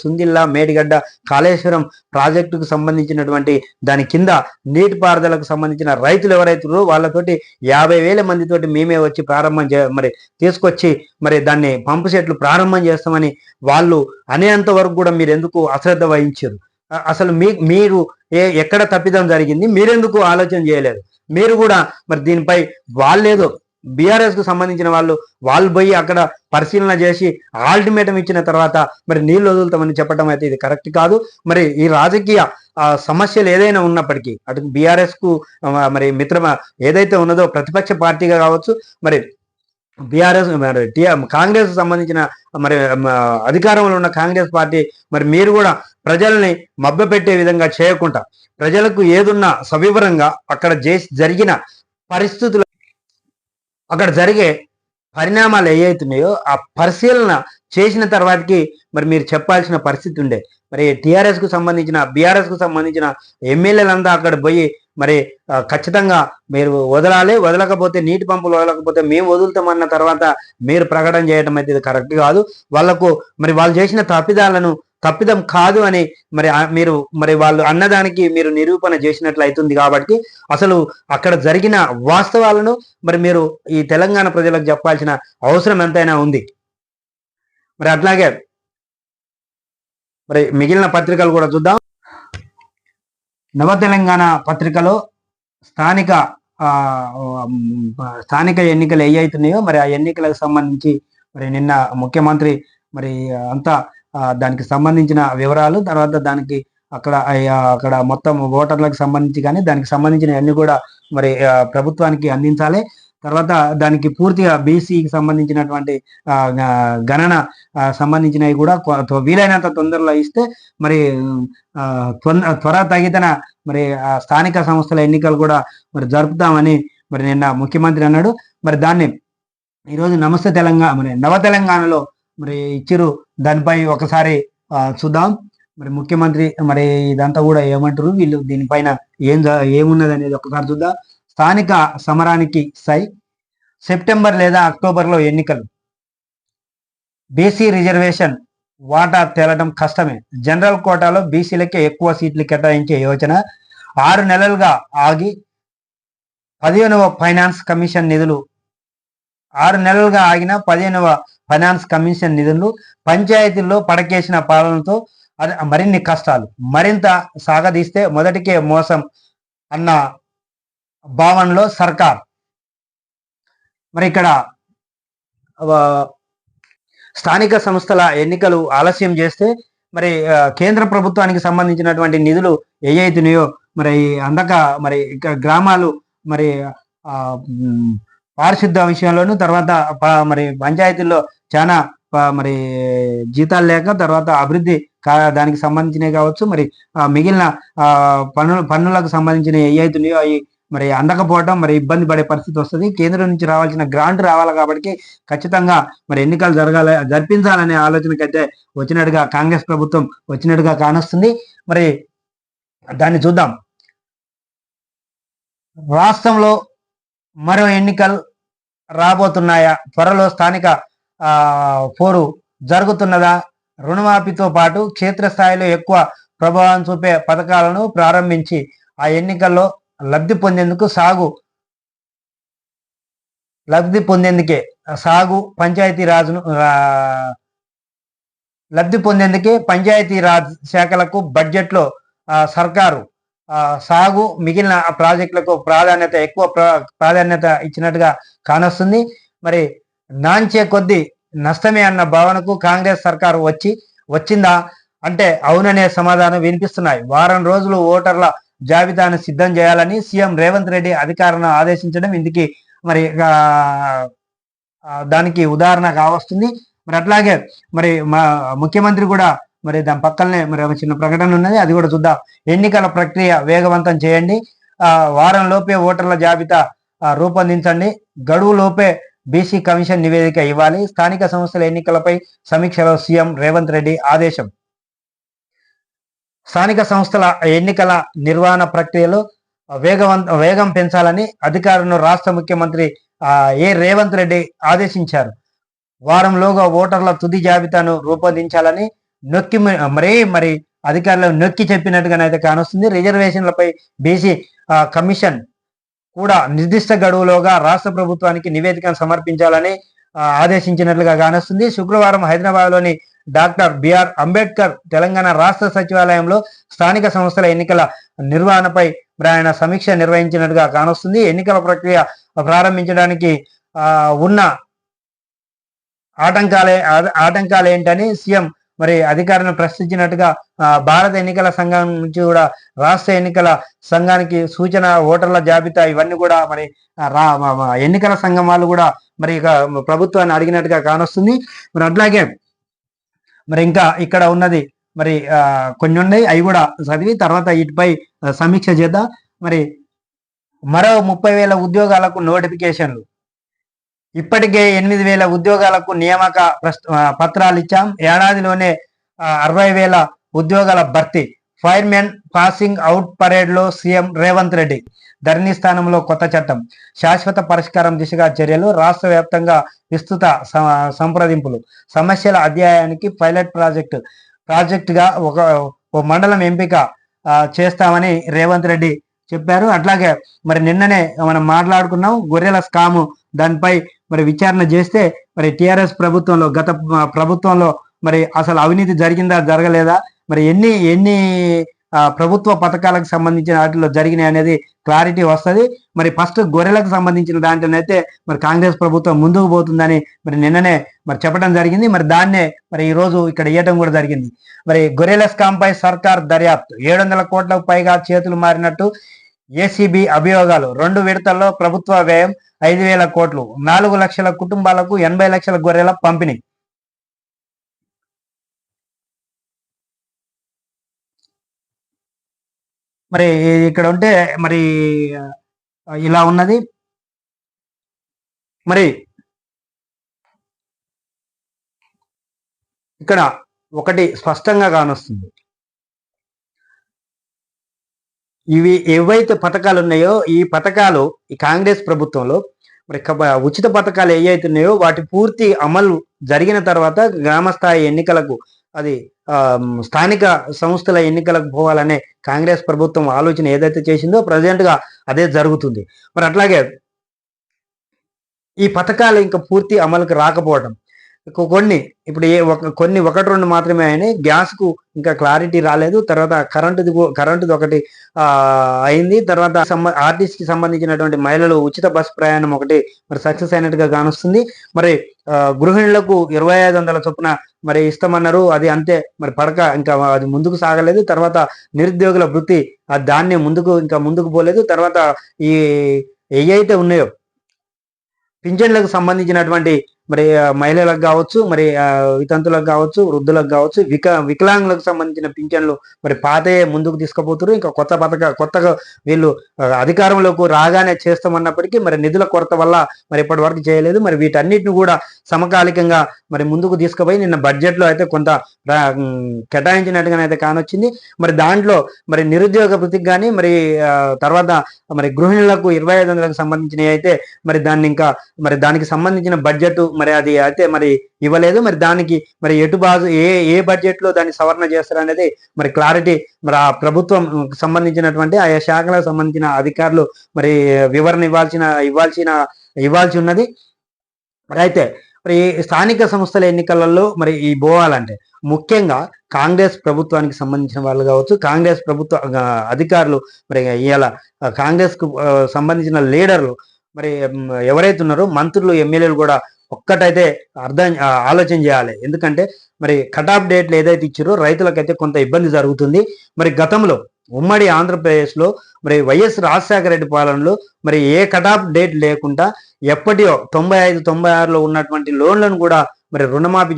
సుందిల్లా, మేడిగడ్డ, కాళేశ్వరం ప్రాజెక్టుకు సంబంధించినటువంటి దాని కింద నీటిపారుదలకు సంబంధించిన రైతులు ఎవరైతున్నారో వాళ్ళతోటి 50,000 మందితోటి మేమే వచ్చి ప్రారంభం మరి తీసుకొచ్చి మరి దాన్ని పంపు సెట్లు ప్రారంభం చేస్తామని వాళ్ళు అనేంత వరకు కూడా మీరు ఎందుకు అశ్రద్ధ వహించారు? అసలు మీరు ఎక్కడ తప్పిదం జరిగింది? మీరెందుకు ఆలోచన చేయలేదు? మీరు కూడా మరి దీనిపై వాళ్ళేదో బీఆర్ఎస్ కు సంబంధించిన వాళ్ళు పోయి అక్కడ పరిశీలన చేసి ఆల్టిమేటం ఇచ్చిన తర్వాత మరి నీళ్లు వదులుతామని చెప్పడం అయితే ఇది కరెక్ట్ కాదు. మరి ఈ రాజకీయ సమస్యలు ఏదైనా ఉన్నప్పటికీ అటు బీఆర్ఎస్ కు మరి మిత్రమ ఏదైతే ఉన్నదో ప్రతిపక్ష పార్టీగా కావచ్చు, మరి బీఆర్ఎస్ కాంగ్రెస్ సంబంధించిన మరి అధికారంలో ఉన్న కాంగ్రెస్ పార్టీ మరి మీరు కూడా ప్రజల్ని మభ్యపెట్టే విధంగా చేయకుండా ప్రజలకు ఏదున్నా సవివరంగా అక్కడ జరిగిన పరిస్థితులు, అక్కడ జరిగే పరిణామాలు ఏవైతున్నాయో ఆ పరిశీలన చేసిన తర్వాతకి మరి మీరు చెప్పాల్సిన పరిస్థితి ఉండే. మరి టీఆర్ఎస్ కు సంబంధించిన, బీఆర్ఎస్ కు సంబంధించిన ఎమ్మెల్యేలంతా అక్కడ పోయి మరి ఖచ్చితంగా మీరు వదలకపోతే, నీటి పంపులు వదలకపోతే మేము వదులుతామన్న తర్వాత మీరు ప్రకటన చేయడం అయితే ఇది కరెక్ట్ కాదు. వాళ్ళకు మరి వాళ్ళు చేసిన తప్పిదం కాదు అని మరి మీరు మరి వాళ్ళు అన్నదానికి మీరు నిరూపణ చేసినట్లు అవుతుంది. కాబట్టి అసలు అక్కడ జరిగిన వాస్తవాలను మరి మీరు ఈ తెలంగాణ ప్రజలకు చెప్పాల్సిన అవసరం ఎంతైనా ఉంది. మరి అట్లాగే మరి మిగిలిన పత్రికలు కూడా చూద్దాం. నవ తెలంగాణ పత్రికలో స్థానిక ఎన్నికలు ఏవైతున్నాయో మరి ఆ ఎన్నికలకు సంబంధించి మరి నిన్న ముఖ్యమంత్రి మరి అంతా దానికి సంబంధించిన వివరాలు, తర్వాత దానికి అక్కడ మొత్తం ఓటర్లకు సంబంధించి కానీ దానికి సంబంధించిన అన్ని కూడా మరి ప్రభుత్వానికి అందించాలి. తర్వాత దానికి పూర్తిగా బీసీకి సంబంధించినటువంటి గణన సంబంధించినవి కూడా వీలైనంత తొందరలో ఇస్తే మరి త్వరితగతిన మరి స్థానిక సంస్థల ఎన్నికలు కూడా మరి జరుపుతామని మరి నిన్న ముఖ్యమంత్రి అన్నాడు. మరి దాన్ని ఈరోజు నమస్తే తెలంగాణ మరి నవ తెలంగాణలో మరి ఇచ్చిరు. దానిపై ఒకసారి చూద్దాం. మరి ముఖ్యమంత్రి మరి ఇదంతా కూడా ఏమంటారు వీళ్ళు దీనిపైన ఏమున్నది అనేది ఒకసారి చూద్దాం. స్థానిక సమరానికి సెప్టెంబర్ లేదా అక్టోబర్లో ఎన్నికలు. బీసీ రిజర్వేషన్ వాటా తేలడం కష్టమే. జనరల్ కోటాలో బీసీలకే ఎక్కువ సీట్లు కేటాయించే యోచన. 6 నెలలుగా ఆగి 15వ ఫైనాన్స్ కమిషన్ నిధులు 6 నెలలుగా ఆగిన 15వ ఫైనాన్స్ కమిషన్ నిధులు. పంచాయతీల్లో పడకేసిన పాలనతో మరిన్ని కష్టాలు. మరింత సాగదీస్తే మొదటికే మోసం అన్న భావనలో సర్కార్. మరి ఇక్కడ స్థానిక సంస్థల ఎన్నికలు ఆలస్యం చేస్తే మరి కేంద్ర ప్రభుత్వానికి సంబంధించినటువంటి నిధులు ఏవైతున్నాయో మరి అందక మరి ఇక్కడ గ్రామాలు మరి పారిశుద్ధ విషయంలోనూ తర్వాత మరి పంచాయతీల్లో చాలా మరి జీతాలు లేక తర్వాత అభివృద్ధి దానికి సంబంధించినవి కావచ్చు, మరి మిగిలిన పన్నులకు సంబంధించిన ఏవైతున్నాయో అవి మరి అందకపోవడం మరి ఇబ్బంది పడే పరిస్థితి వస్తుంది. కేంద్రం నుంచి రావాల్సిన గ్రాంట్ రావాలి కాబట్టి ఖచ్చితంగా మరి ఎన్నికలు జరిపించాలనే ఆలోచనకైతే వచ్చినట్టుగా కాంగ్రెస్ ప్రభుత్వం వచ్చినట్టుగా కానొస్తుంది. మరి దాన్ని చూద్దాం. రాష్ట్రంలో మరో ఎన్నికలు రాబోతున్నాయా? త్వరలో స్థానిక పోరు జరుగుతున్నదా? రుణమాఫీతో పాటు క్షేత్రస్థాయిలో ఎక్కువ ప్రభావం చూపే పథకాలను ప్రారంభించి ఆ ఎన్నికల్లో లబ్ధి పొందేందుకే పంచాయతీరాజ్ శాఖలకు బడ్జెట్లో సర్కారు సాగు మిగిలిన ప్రాజెక్టులకు ఎక్కువ ప్రాధాన్యత ఇచ్చినట్టుగా కానొస్తుంది. మరి నాంచే కొద్దీ నష్టమే అన్న భావనకు కాంగ్రెస్ సర్కారు వచ్చిందా అంటే అవుననే సమాధానం వినిపిస్తున్నాయి. వారం రోజులు ఓటర్ల జాబితాను సిద్ధం చేయాలని సీఎం రేవంత్ రెడ్డి అధికారులను ఆదేశించడం ఇందుకు మరి దానికి ఉదాహరణ కావస్తుంది. మరి అట్లాగే మరి మా ముఖ్యమంత్రి కూడా మరి దాని పక్కనే మరి ఒక చిన్న ప్రకటన ఉన్నది, అది కూడా చూద్దాం. ఎన్నికల ప్రక్రియ వేగవంతం చేయండి, వారం లోపే ఓటర్ల జాబితా రూపొందించండి, గడువు లోపే బీసీ కమిషన్ నివేదిక ఇవ్వాలి. స్థానిక సంస్థల ఎన్నికలపై సమీక్షలో సీఎం రేవంత్ రెడ్డి ఆదేశం. స్థానిక సంస్థల ఎన్నికల నిర్వహణ ప్రక్రియలో వేగం పెంచాలని అధికారులను రాష్ట్ర ముఖ్యమంత్రి రేవంత్ రెడ్డి ఆదేశించారు. వారంలోగా ఓటర్ల తుది జాబితాను రూపొందించాలని మరి అధికారులు నొక్కి చెప్పినట్టుగానైతే కానొస్తుంది. రిజర్వేషన్లపై బీసీ కమిషన్ కూడా నిర్దిష్ట గడువులోగా రాష్ట్ర ప్రభుత్వానికి నివేదికను సమర్పించాలని ఆదేశించినట్లుగా కానొస్తుంది. శుక్రవారం హైదరాబాద్లోని డాక్టర్ బిఆర్ అంబేద్కర్ తెలంగాణ రాష్ట్ర సచివాలయంలో స్థానిక సంస్థల ఎన్నికల నిర్వహణపై ఆయన సమీక్ష నిర్వహించినట్టుగా కానొస్తుంది. ఎన్నికల ప్రక్రియ ప్రారంభించడానికి ఉన్న ఆటంకాలు ఏంటని సీఎం మరి అధికారులను ప్రశ్నించినట్టుగా భారత ఎన్నికల సంఘం నుంచి కూడా రాష్ట్ర ఎన్నికల సంఘానికి సూచన, ఓటర్ల జాబితా ఇవన్నీ కూడా మరి ఎన్నికల సంఘం వాళ్ళు కూడా మరి ఇక ప్రభుత్వాన్ని అడిగినట్టుగా కానొస్తుంది. మరి అట్లాగే మరి ఇంకా ఇక్కడ ఉన్నది మరి కొన్ని ఉన్నాయి, అవి కూడా చదివి తర్వాత వీటిపై సమీక్ష చేద్దాం. మరి మరో 30,000 ఉద్యోగాలకు నోటిఫికేషన్లు. ఇప్పటికే 8,000 ఉద్యోగాలకు నియామక పత్రాలు ఇచ్చాం. ఏడాదిలోనే 60,000 ఉద్యోగాల భర్తీ. ఫైర్మెన్ పాసింగ్ అవుట్ పరేడ్లో సీఎం రేవంత్ రెడ్డి. ధరణి స్థానంలో కొత్త చట్టం. శాశ్వత పరిష్కారం దిశగా చర్యలు. రాష్ట్ర వ్యాప్తంగా విస్తృత సంప్రదింపులు. సమస్యల అధ్యయనానికి పైలట్ ప్రాజెక్టుగా ఒక మండలం ఎంపిక చేస్తామని రేవంత్ రెడ్డి చెప్పారు. అట్లాగే మరి నిన్ననే మనం మాట్లాడుకున్నాం గొర్రెల స్కాము, దానిపై మరి విచారణ చేస్తే మరి టిఆర్ఎస్ ప్రభుత్వంలో గత ప్రభుత్వంలో మరి అసలు అవినీతి జరిగిందా జరగలేదా, మరి ఎన్ని ప్రభుత్వ పథకాలకు సంబంధించిన వాటిలో జరిగినాయి అనేది క్లారిటీ వస్తుంది. మరి ఫస్ట్ గొర్రెలకు సంబంధించిన దాంట్లోనైతే మరి కాంగ్రెస్ ప్రభుత్వం ముందుకు పోతుందని మరి నిన్ననే మరి చెప్పడం జరిగింది. మరి దాన్నే మరి ఈ రోజు ఇక్కడ ఇవ్వడం కూడా జరిగింది. మరి గొర్రెల స్కామ్ పై సర్కార్ దర్యాప్తు. 700 కోట్లకు పైగా చేతులు మారినట్టు ఏసీబీ అభియోగాలు. 2 విడతల్లో ప్రభుత్వ వ్యయం 5,000 కోట్లు. 4 లక్షల కుటుంబాలకు 80 లక్షల గొర్రెల పంపిణీ. మరి ఇక్కడ ఉంటే మరి ఇలా ఉన్నది. మరి ఇక్కడ ఒకటి స్పష్టంగా కానొస్తుంది. ఇవి ఏవైతే పథకాలు ఉన్నాయో ఈ పథకాలు ఈ కాంగ్రెస్ ప్రభుత్వంలో మరి ఉచిత పథకాలు ఏవైతే ఉన్నాయో వాటి పూర్తి అమలు జరిగిన తర్వాత గ్రామ స్థాయి ఎన్నికలకు అది స్థానిక సంస్థల ఎన్నికలకు పోవాలనే కాంగ్రెస్ ప్రభుత్వం ఆలోచన ఏదైతే చేసిందో ప్రజెంట్ గా అదే జరుగుతుంది. మరి అట్లాగే ఈ పథకాలు ఇంకా పూర్తి అమలుకు రాకపోవడం కొన్ని ఇప్పుడు కొన్ని ఒకటి రెండు మాత్రమే అయినాయి. గ్యాస్కు ఇంకా క్లారిటీ రాలేదు. తర్వాత కరెంటుది ఒకటి అయింది. తర్వాత ఆర్టీసీకి సంబంధించినటువంటి మహిళలు ఉచిత బస్ ప్రయాణం ఒకటి మరి సక్సెస్ అయినట్టుగా కానొస్తుంది. మరి గృహిణులకు 2500 చొప్పున మరి ఇస్తామన్నారు. అది అంతే మరి ఇంకా అది ముందుకు సాగలేదు. తర్వాత నిరుద్యోగుల వృత్తి దాన్ని ముందుకు పోలేదు. తర్వాత ఈ ఏవైతే ఉన్నాయో పింఛన్లకు సంబంధించినటువంటి మరి మహిళలకు కావచ్చు, మరి వితంతులకు కావచ్చు, వృద్ధులకు కావచ్చు, వికలాంగులకు సంబంధించిన పింఛన్లు మరి పాతే ముందుకు తీసుకుపోతారు. ఇంకా కొత్తగా వీళ్ళు అధికారంలోకి రాగానే చేస్తామన్నప్పటికీ మరి నిధుల కొరత వల్ల మరి ఇప్పటి వరకు చేయలేదు. మరి వీటన్నిటిని కూడా సమకాలికంగా మరి ముందుకు తీసుకుపోయి నిన్న బడ్జెట్ లో అయితే కొంత కేటాయించినట్టుగానైతే కానొచ్చింది. మరి దాంట్లో మరి నిరుద్యోగ వృత్తికి కానీ మరి తర్వాత మరి గృహిణులకు 2500లకు సంబంధించినవి అయితే మరి దానికి సంబంధించిన బడ్జెట్ మరి అది అయితే మరి ఇవ్వలేదు. మరి దానికి మరి ఏ బడ్జెట్ లో దాన్ని సవరణ చేస్తారు అనేది మరి క్లారిటీ మరి ఆ ప్రభుత్వం సంబంధించినటువంటి ఆయా శాఖలకు సంబంధించిన అధికారులు మరి వివరణ ఇవ్వాల్సి ఉన్నది. మరి అయితే మరి స్థానిక సంస్థల ఎన్నికలలో మరి ఈ పోవాలంటే ముఖ్యంగా కాంగ్రెస్ ప్రభుత్వానికి సంబంధించిన వాళ్ళు కావచ్చు, కాంగ్రెస్ ప్రభుత్వ అధికారులు మరి ఇవాళ కాంగ్రెస్ కు సంబంధించిన లీడర్లు మరి ఎవరైతే ఉన్నారో మంత్రులు, ఎమ్మెల్యేలు కూడా ఒక్కటైతే ఆలోచన చేయాలి. ఎందుకంటే మరి కటాఫ్ డేట్లు ఏదైతే ఇచ్చారో రైతులకైతే కొంత ఇబ్బంది జరుగుతుంది. మరి గతంలో ఉమ్మడి ఆంధ్రప్రదేశ్లో మరి వైఎస్ రాజశేఖర రెడ్డి పాలనలో మరి ఏ కటాఫ్ డేట్ లేకుండా ఎప్పటియో 95, 96లో ఉన్నటువంటి లోన్లను కూడా మరి రుణమాఫీ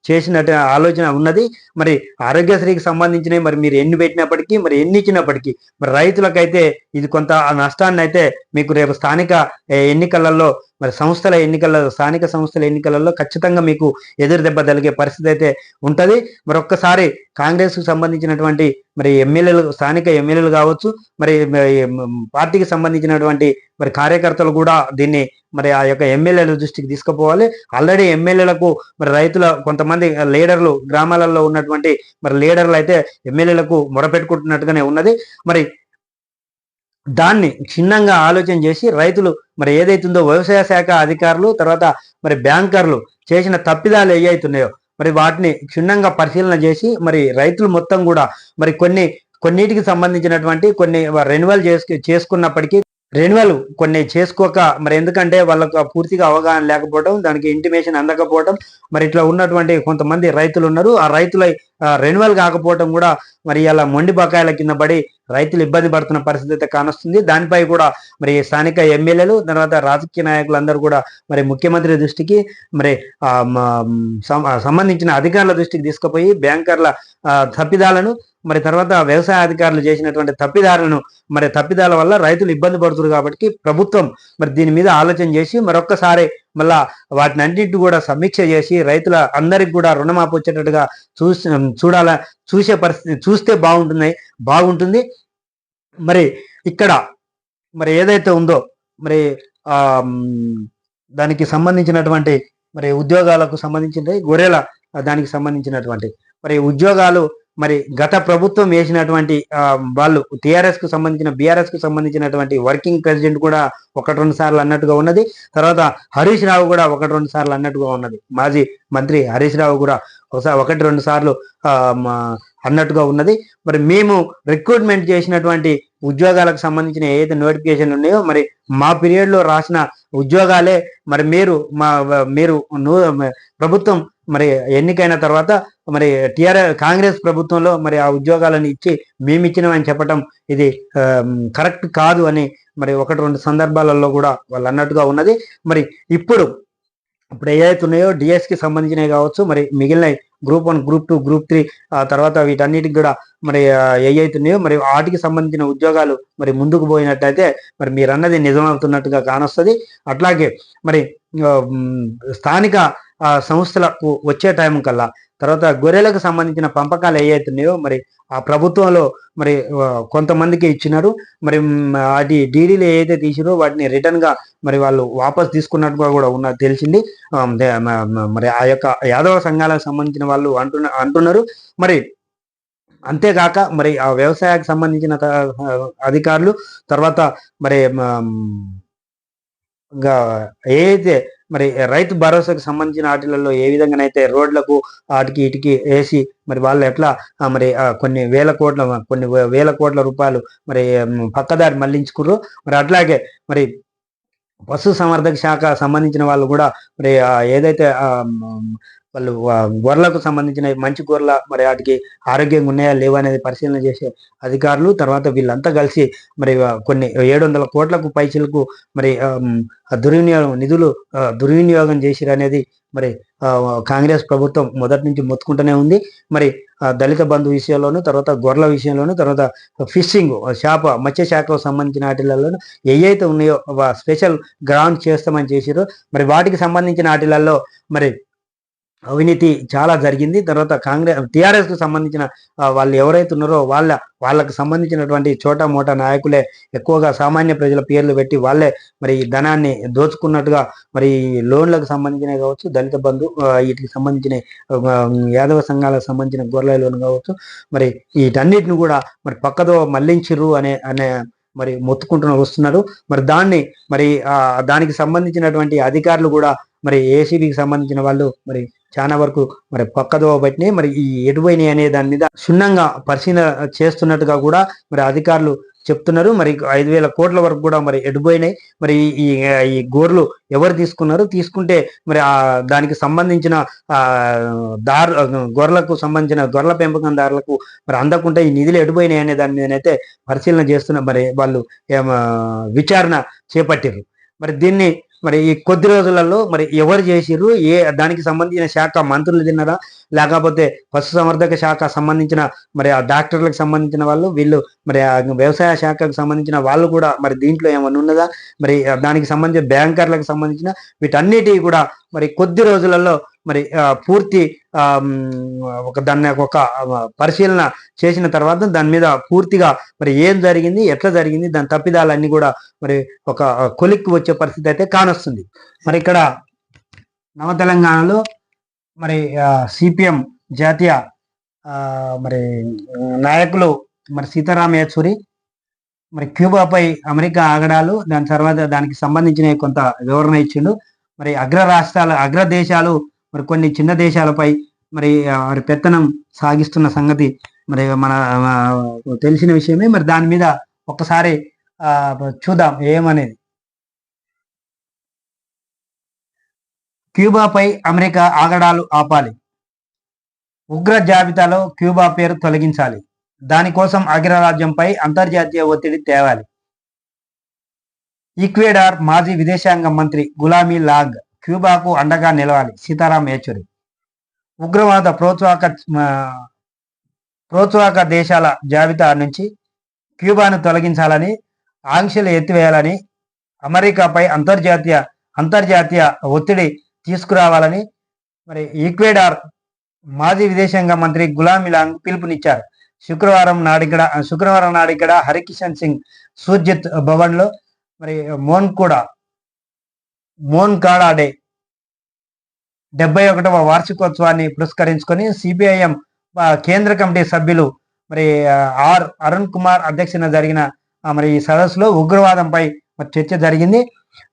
చేసినట్టు ఆలోచన ఉన్నది. మరి ఆరోగ్యశ్రీకి సంబంధించినవి మరి మీరు ఎన్ని పెట్టినప్పటికీ మరి ఎన్ని ఇచ్చినప్పటికీ మరి రైతులకైతే ఇది కొంత నష్టాన్ని అయితే మీకు రేపు స్థానిక ఎన్నికలలో మరి స్థానిక సంస్థల ఎన్నికలలో ఖచ్చితంగా మీకు ఎదురు దెబ్బ తగిలే పరిస్థితి అయితే ఉంటది. మరి ఒక్కసారి కాంగ్రెస్ కు సంబంధించినటువంటి మరి స్థానిక ఎమ్మెల్యేలు కావచ్చు, మరి పార్టీకి సంబంధించినటువంటి మరి కార్యకర్తలు కూడా దీన్ని మరి ఆ యొక్క ఎమ్మెల్యేల దృష్టికి తీసుకుపోవాలి. ఆల్రెడీ ఎమ్మెల్యేలకు మరి రైతుల కొంతమంది లీడర్లు గ్రామాలలో ఉన్నటువంటి మరి లీడర్లు అయితే ఎమ్మెల్యేలకు మొరపెట్టుకుంటున్నట్టుగానే ఉన్నది. మరి దాన్ని క్షుణ్ణంగా ఆలోచన చేసి రైతులు మరి ఏదైతుందో వ్యవసాయ శాఖ అధికారులు తర్వాత మరి బ్యాంకర్లు చేసిన తప్పిదాలు ఏవైతున్నాయో మరి వాటిని క్షుణ్ణంగా పరిశీలన చేసి మరి రైతులు మొత్తం కూడా మరి కొన్నిటికి సంబంధించినటువంటి కొన్ని రెన్యువల్ చేసుకున్నప్పటికీ కొన్ని చేసుకోక మరి ఎందుకంటే వాళ్ళకు పూర్తిగా అవగాహన లేకపోవడం, దానికి ఇంటిమేషన్ అందకపోవడం, మరి ఇట్లా ఉన్నటువంటి కొంతమంది రైతులు ఉన్నారు. ఆ రైతుల రెన్యువల్ కాకపోవడం కూడా మరి ఇలా మొండి బకాయిల కింద పడి రైతులు ఇబ్బంది పడుతున్న పరిస్థితి అయితే కానొస్తుంది. దానిపై కూడా మరి స్థానిక ఎమ్మెల్యేలు తర్వాత రాజకీయ నాయకులందరూ కూడా మరి ముఖ్యమంత్రి దృష్టికి మరి సంబంధించిన అధికారుల దృష్టికి తీసుకుపోయి బ్యాంకర్ల తప్పిదాలను మరి తర్వాత వ్యవసాయ అధికారులు చేసినటువంటి తప్పిదాల వల్ల రైతులు ఇబ్బంది పడుతున్నారు. కాబట్టి ప్రభుత్వం మరి దీని మీద ఆలోచన చేసి మరొక్కసారి మళ్ళా వాటిని అన్నింటినీ కూడా సమీక్ష చేసి రైతుల అందరికి కూడా రుణమాఫీ వచ్చేటట్టుగా చూసే పరిస్థితి చూస్తే బాగుంటుంది. మరి ఇక్కడ మరి ఏదైతే ఉందో మరి దానికి సంబంధించినటువంటి మరి ఉద్యోగాలకు సంబంధించిన గొర్రెల దానికి సంబంధించినటువంటి మరి ఉద్యోగాలు మరి గత ప్రభుత్వం వేసినటువంటి వాళ్ళు టిఆర్ఎస్ కు సంబంధించిన బీఆర్ఎస్ కు సంబంధించినటువంటి వర్కింగ్ ప్రెసిడెంట్ కూడా 1-2 సార్లు అన్నట్టుగా ఉన్నది. తర్వాత హరీష్ రావు కూడా 1-2 సార్లు అన్నట్టుగా ఉన్నది. మాజీ మంత్రి హరీష్ రావు కూడా 1-2 సార్లు అన్నట్టుగా ఉన్నది. మరి మేము రిక్రూట్మెంట్ చేసినటువంటి ఉద్యోగాలకు సంబంధించిన ఏదైతే నోటిఫికేషన్లు ఉన్నాయో మరి మా పీరియడ్ లో రాసిన ఉద్యోగాలే మరి మీరు ప్రభుత్వం మరి ఎన్నికైన తర్వాత మరి కాంగ్రెస్ ప్రభుత్వంలో మరి ఆ ఉద్యోగాలను ఇచ్చి మేమిచ్చినామని చెప్పడం ఇది కరెక్ట్ కాదు అని మరి 1-2 సందర్భాలలో కూడా వాళ్ళు అన్నట్టుగా ఉన్నది. మరి ఇప్పుడు ఏవైతే ఉన్నాయో డిఎస్కి సంబంధించినవి కావచ్చు, మరి మిగిలిన గ్రూప్ 1, గ్రూప్ 2, గ్రూప్ 3 తర్వాత వీటన్నిటికి కూడా మరి ఏవైతున్నాయో మరి వాటికి సంబంధించిన ఉద్యోగాలు మరి ముందుకు పోయినట్టయితే మరి మీరు అన్నది నిజమవుతున్నట్టుగా కానొస్తుంది. అట్లాగే మరి స్థానిక సంస్థలకు వచ్చే టైం కల్లా తర్వాత గొర్రెలకు సంబంధించిన పంపకాలు ఏవైతున్నాయో మరి ఆ ప్రభుత్వంలో మరి కొంతమందికి ఇచ్చినారు. మరి అది డీడీలు ఏదైతే తీసిరో వాటిని రిటర్న్ గా మరి వాళ్ళు వాపస్ తీసుకున్నట్టుగా కూడా ఉన్నది తెలిసింది. మరి ఆ యొక్క యాదవ సంఘాలకు సంబంధించిన వాళ్ళు అంటున్నారు. మరి అంతేగాక మరి ఆ వ్యవసాయానికి సంబంధించిన అధికారులు తర్వాత మరి ఏదైతే మరి రైతు భరోసాకు సంబంధించిన వాటిలలో ఏ విధంగానైతే రోడ్లకు వాటికి ఇటుకి వేసి మరి వాళ్ళు ఎట్లా మరి కొన్ని వేల కోట్ల రూపాయలు మరి పక్కదారి మళ్లించుకుర్రు. మరి అట్లాగే మరి పశు సంవర్ధక శాఖ సంబంధించిన వాళ్ళు కూడా మరి ఏదైతే వాళ్ళు గొర్రెలకు సంబంధించిన మంచి గొర్రెల మరి వాటికి ఆరోగ్యంగా ఉన్నాయా లేవా అనేది పరిశీలన చేసే అధికారులు తర్వాత వీళ్ళంతా కలిసి మరి కొన్ని 700 కోట్లకు పైచిలకు మరి నిధులు దుర్వినియోగం చేసిరు అనేది మరి కాంగ్రెస్ ప్రభుత్వం మొదటి నుంచి మొత్తుకుంటూనే ఉంది. మరి దళిత బంధు విషయంలోను తర్వాత గొర్రెల విషయంలోను తర్వాత ఫిషింగ్ మత్స్య శాఖకు సంబంధించిన వాటిలలోను ఏవైతే ఉన్నాయో స్పెషల్ గ్రాంట్ చేస్తామని చేసిరో మరి వాటికి సంబంధించిన వాటిలలో మరి అవినీతి చాలా జరిగింది. తర్వాత టిఆర్ఎస్ కు సంబంధించిన వాళ్ళు ఎవరైతే ఉన్నారో వాళ్ళకు సంబంధించినటువంటి చోటా మోటా నాయకులే ఎక్కువగా సామాన్య ప్రజల పేర్లు పెట్టి వాళ్ళే మరి ధనాన్ని దోచుకున్నట్టుగా మరి లోన్లకు సంబంధించినవి కావచ్చు, దళిత బంధు వీటికి సంబంధించిన యాదవ సంఘాలకు సంబంధించిన గొర్రెల లోన్ కావచ్చు, మరి వీటన్నిటిని కూడా మరి పక్కదో మళ్లించిర్రు అనే మరి మొత్తుకుంటూ వస్తున్నారు. మరి దానికి సంబంధించినటువంటి అధికారులు కూడా మరి ఏసీబీకి సంబంధించిన వాళ్ళు మరి చాలా వరకు మరి పక్కదోవ బట్టినే మరి ఈ ఎటుపోయినాయి అనే దాని మీద క్షుణ్ణంగా పరిశీలన చేస్తున్నట్టుగా కూడా మరి అధికారులు చెప్తున్నారు. మరి 5,000 కోట్ల వరకు కూడా మరి ఎటుపోయినాయి. మరి ఈ గోర్లు ఎవరు తీసుకుంటే మరి దానికి సంబంధించిన గొర్రెలకు సంబంధించిన గొర్రెల పెంపకందారులకు మరి అందకుంటే ఈ నిధులు ఎటుపోయినాయి అనే దాని మీదనైతే పరిశీలన చేస్తున్న మరి వాళ్ళు విచారణ చేపట్టారు. మరి దీన్ని మరి ఈ కొద్ది రోజులలో మరి ఎవరు చేసిర్రు దానికి సంబంధించిన శాఖ మంత్రులు తిన్నారా లేకపోతే పశు సంవర్ధక శాఖ సంబంధించిన మరి ఆ డాక్టర్లకు సంబంధించిన వాళ్ళు వీళ్ళు మరి వ్యవసాయ శాఖకు సంబంధించిన వాళ్ళు కూడా మరి దీంట్లో ఏమన్నా ఉన్నదా మరి దానికి సంబంధించిన బ్యాంకర్లకు సంబంధించిన వీటన్నిటి కూడా మరి కొద్ది రోజులలో మరి పూర్తి దాన్ని ఒక పరిశీలన చేసిన తర్వాత దాని మీద పూర్తిగా మరి ఏం జరిగింది ఎట్లా జరిగింది దాని తప్పిదాలన్నీ కూడా మరి ఒక కొలిక్కి వచ్చే పరిస్థితి అయితే కానొస్తుంది. మరి ఇక్కడ నవ తెలంగాణలో మరి సిపిఎం జాతీయ మరి నాయకులు మరి సీతారాం యేచూరి మరి క్యూబాపై అమెరికా ఆగడాలు దాని తర్వాత దానికి సంబంధించిన కొంత వివరణ ఇచ్చిండు. మరి అగ్ర దేశాలు మరి కొన్ని చిన్న దేశాలపై మరి వారి పెత్తనం సాగిస్తున్న సంగతి మరి మన తెలిసిన విషయమే. మరి దాని మీద ఒక్కసారి చూద్దాం ఏమనేది. క్యూబాపై అమెరికా ఆగడాలు ఆపాలి, ఉగ్ర జాబితాలో క్యూబా పేరు తొలగించాలి, దానికోసం అగ్రరాజ్యంపై అంతర్జాతీయ ఒత్తిడి తేవాలి. ఈక్వెడార్ మాజీ విదేశాంగ మంత్రి గులామీ లాంగ్ క్యూబాకు అండగా నిలవాలి. సీతారాం యేచూరి ఉగ్రవాద ప్రోత్సాహక దేశాల జాబితా నుంచి క్యూబాను తొలగించాలని, ఆంక్షలు ఎత్తివేయాలని, అమెరికాపై అంతర్జాతీయ ఒత్తిడి తీసుకురావాలని మరి ఈక్వెడార్ మాజీ విదేశాంగ మంత్రి గులామీ లాంగ్ పిలుపునిచ్చారు. శుక్రవారం నాడిక్కడ హరికిషన్ సింగ్ సూర్జిత్ భవన్ లో మరి మోన్కాడా డే 71వ వార్షికోత్సవాన్ని పురస్కరించుకొని సిపిఐఎం కేంద్ర కమిటీ సభ్యులు మరి అరుణ్ కుమార్ అధ్యక్షతన జరిగిన మరి ఈ సదస్సులో ఉగ్రవాదంపై మరి చర్చ జరిగింది.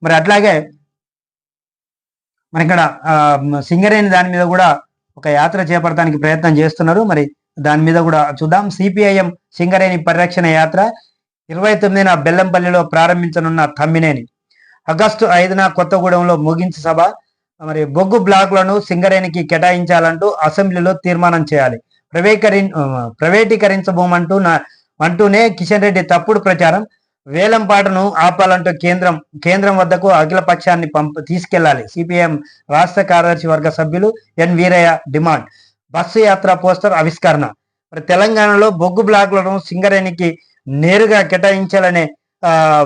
మరి అట్లాగే మరి ఇక్కడ సింగరేణి దాని మీద కూడా ఒక యాత్ర చేపడటానికి ప్రయత్నం చేస్తున్నారు. మరి దాని మీద కూడా చూద్దాం. సిపిఐఎం సింగరేణి పరిరక్షణ యాత్ర 29న బెల్లంపల్లిలో ప్రారంభించనున్న తమ్మినేని, ఆగస్టు 5న కొత్తగూడెంలో ముగించు సభ. మరి బొగ్గు బ్లాకులను సింగరేణికి కేటాయించాలంటూ అసెంబ్లీలో తీర్మానం చేయాలి. ప్రైవేటీకరించబోమంటూనే కిషన్ రెడ్డి తప్పుడు ప్రచారం. వేలంపాటను ఆపాలంటూ కేంద్రం వద్దకు అఖిల పక్షాన్ని తీసుకెళ్లాలి. సిపిఎం రాష్ట్ర కార్యదర్శి వర్గ సభ్యులు ఎన్ వీరయ్య డిమాండ్. బస్సు యాత్ర పోస్టర్ ఆవిష్కరణ. మరి తెలంగాణలో బొగ్గు బ్లాకులను సింగరేణికి నేరుగా కేటాయించాలనే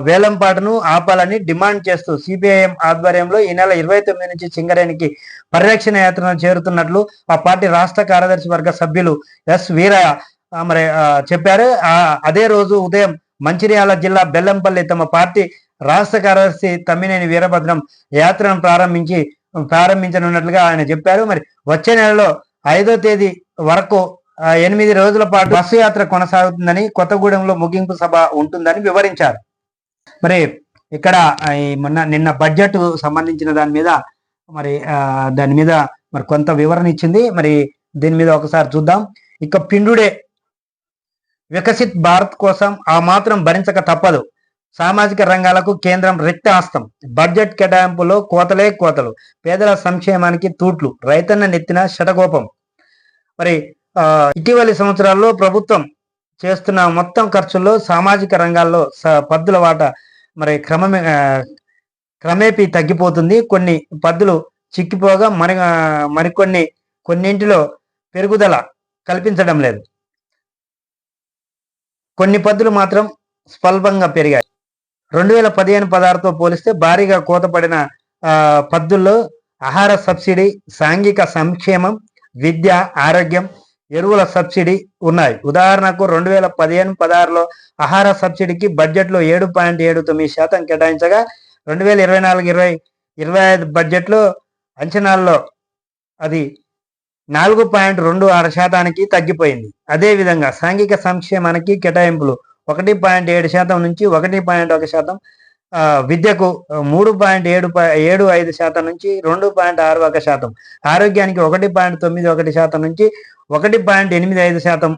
వేలంపాటను ఆపాలని డిమాండ్ చేస్తూ సిపిఐఎం ఆధ్వర్యంలో ఈ నెల 29 నుంచి సింగరేణికి పరిరక్షణ యాత్రను చేరుతున్నట్లు ఆ పార్టీ రాష్ట్ర కార్యదర్శి వర్గ సభ్యులు ఎస్ వీరయ్య మరి చెప్పారు. అదే రోజు ఉదయం మంచిర్యాల జిల్లా బెల్లంపల్లి తమ పార్టీ రాష్ట్ర కార్యదర్శి తమ్మినేని వీరభద్రం యాత్రను ప్రారంభించనున్నట్లుగా ఆయన చెప్పారు. మరి వచ్చే నెలలో 5వ తేదీ వరకు 8 రోజుల పాటు బస్సు యాత్ర కొనసాగుతుందని, కొత్తగూడెంలో ముగింపు సభ ఉంటుందని వివరించారు. మరి ఇక్కడ నిన్న బడ్జెట్ సంబంధించిన దాని మీద మరి కొంత వివరణ ఇచ్చింది. మరి దీని మీద ఒకసారి చూద్దాం. ఇక పిండుడే వికసిత్ భారత్ కోసం ఆ మాత్రం భరించక తప్పదు. సామాజిక రంగాలకు కేంద్రం రిక్తహస్తం. బడ్జెట్ కేటాయింపులో కోతలే కోతలు. పేదల సంక్షేమానికి తూట్లు. రైతన్న నెత్తిన శటకోపం. మరి ఇటీవలి సంవత్సరాల్లో ప్రభుత్వం చేస్తున్న మొత్తం ఖర్చుల్లో సామాజిక రంగాల్లో పద్దుల వాటా మరి క్రమేపీ తగ్గిపోతుంది. కొన్ని పద్దులు చిక్కిపోగా కొన్నింటిలో పెరుగుదల కల్పించడం లేదు. కొన్ని పద్దులు మాత్రం స్వల్పంగా పెరిగాయి. 2015-16తో పోలిస్తే భారీగా కోతపడిన పద్దుల్లో ఆహార సబ్సిడీ, సాంఘిక సంక్షేమం, విద్య, ఆరోగ్యం, ఎరువుల సబ్సిడీ ఉన్నాయి. ఉదాహరణకు 2015-16లో ఆహార సబ్సిడీకి బడ్జెట్లో 7.79% కేటాయించగా 2024-25 బడ్జెట్లో అంచనాల్లో అది 4.26% తగ్గిపోయింది. అదేవిధంగా సాంఘిక సంక్షేమానికి కేటాయింపులు 1.7% నుంచి 1.1%, విద్యకు 3.75% నుంచి 2.61%, ఆరోగ్యానికి 1.91% నుంచి 1.85%,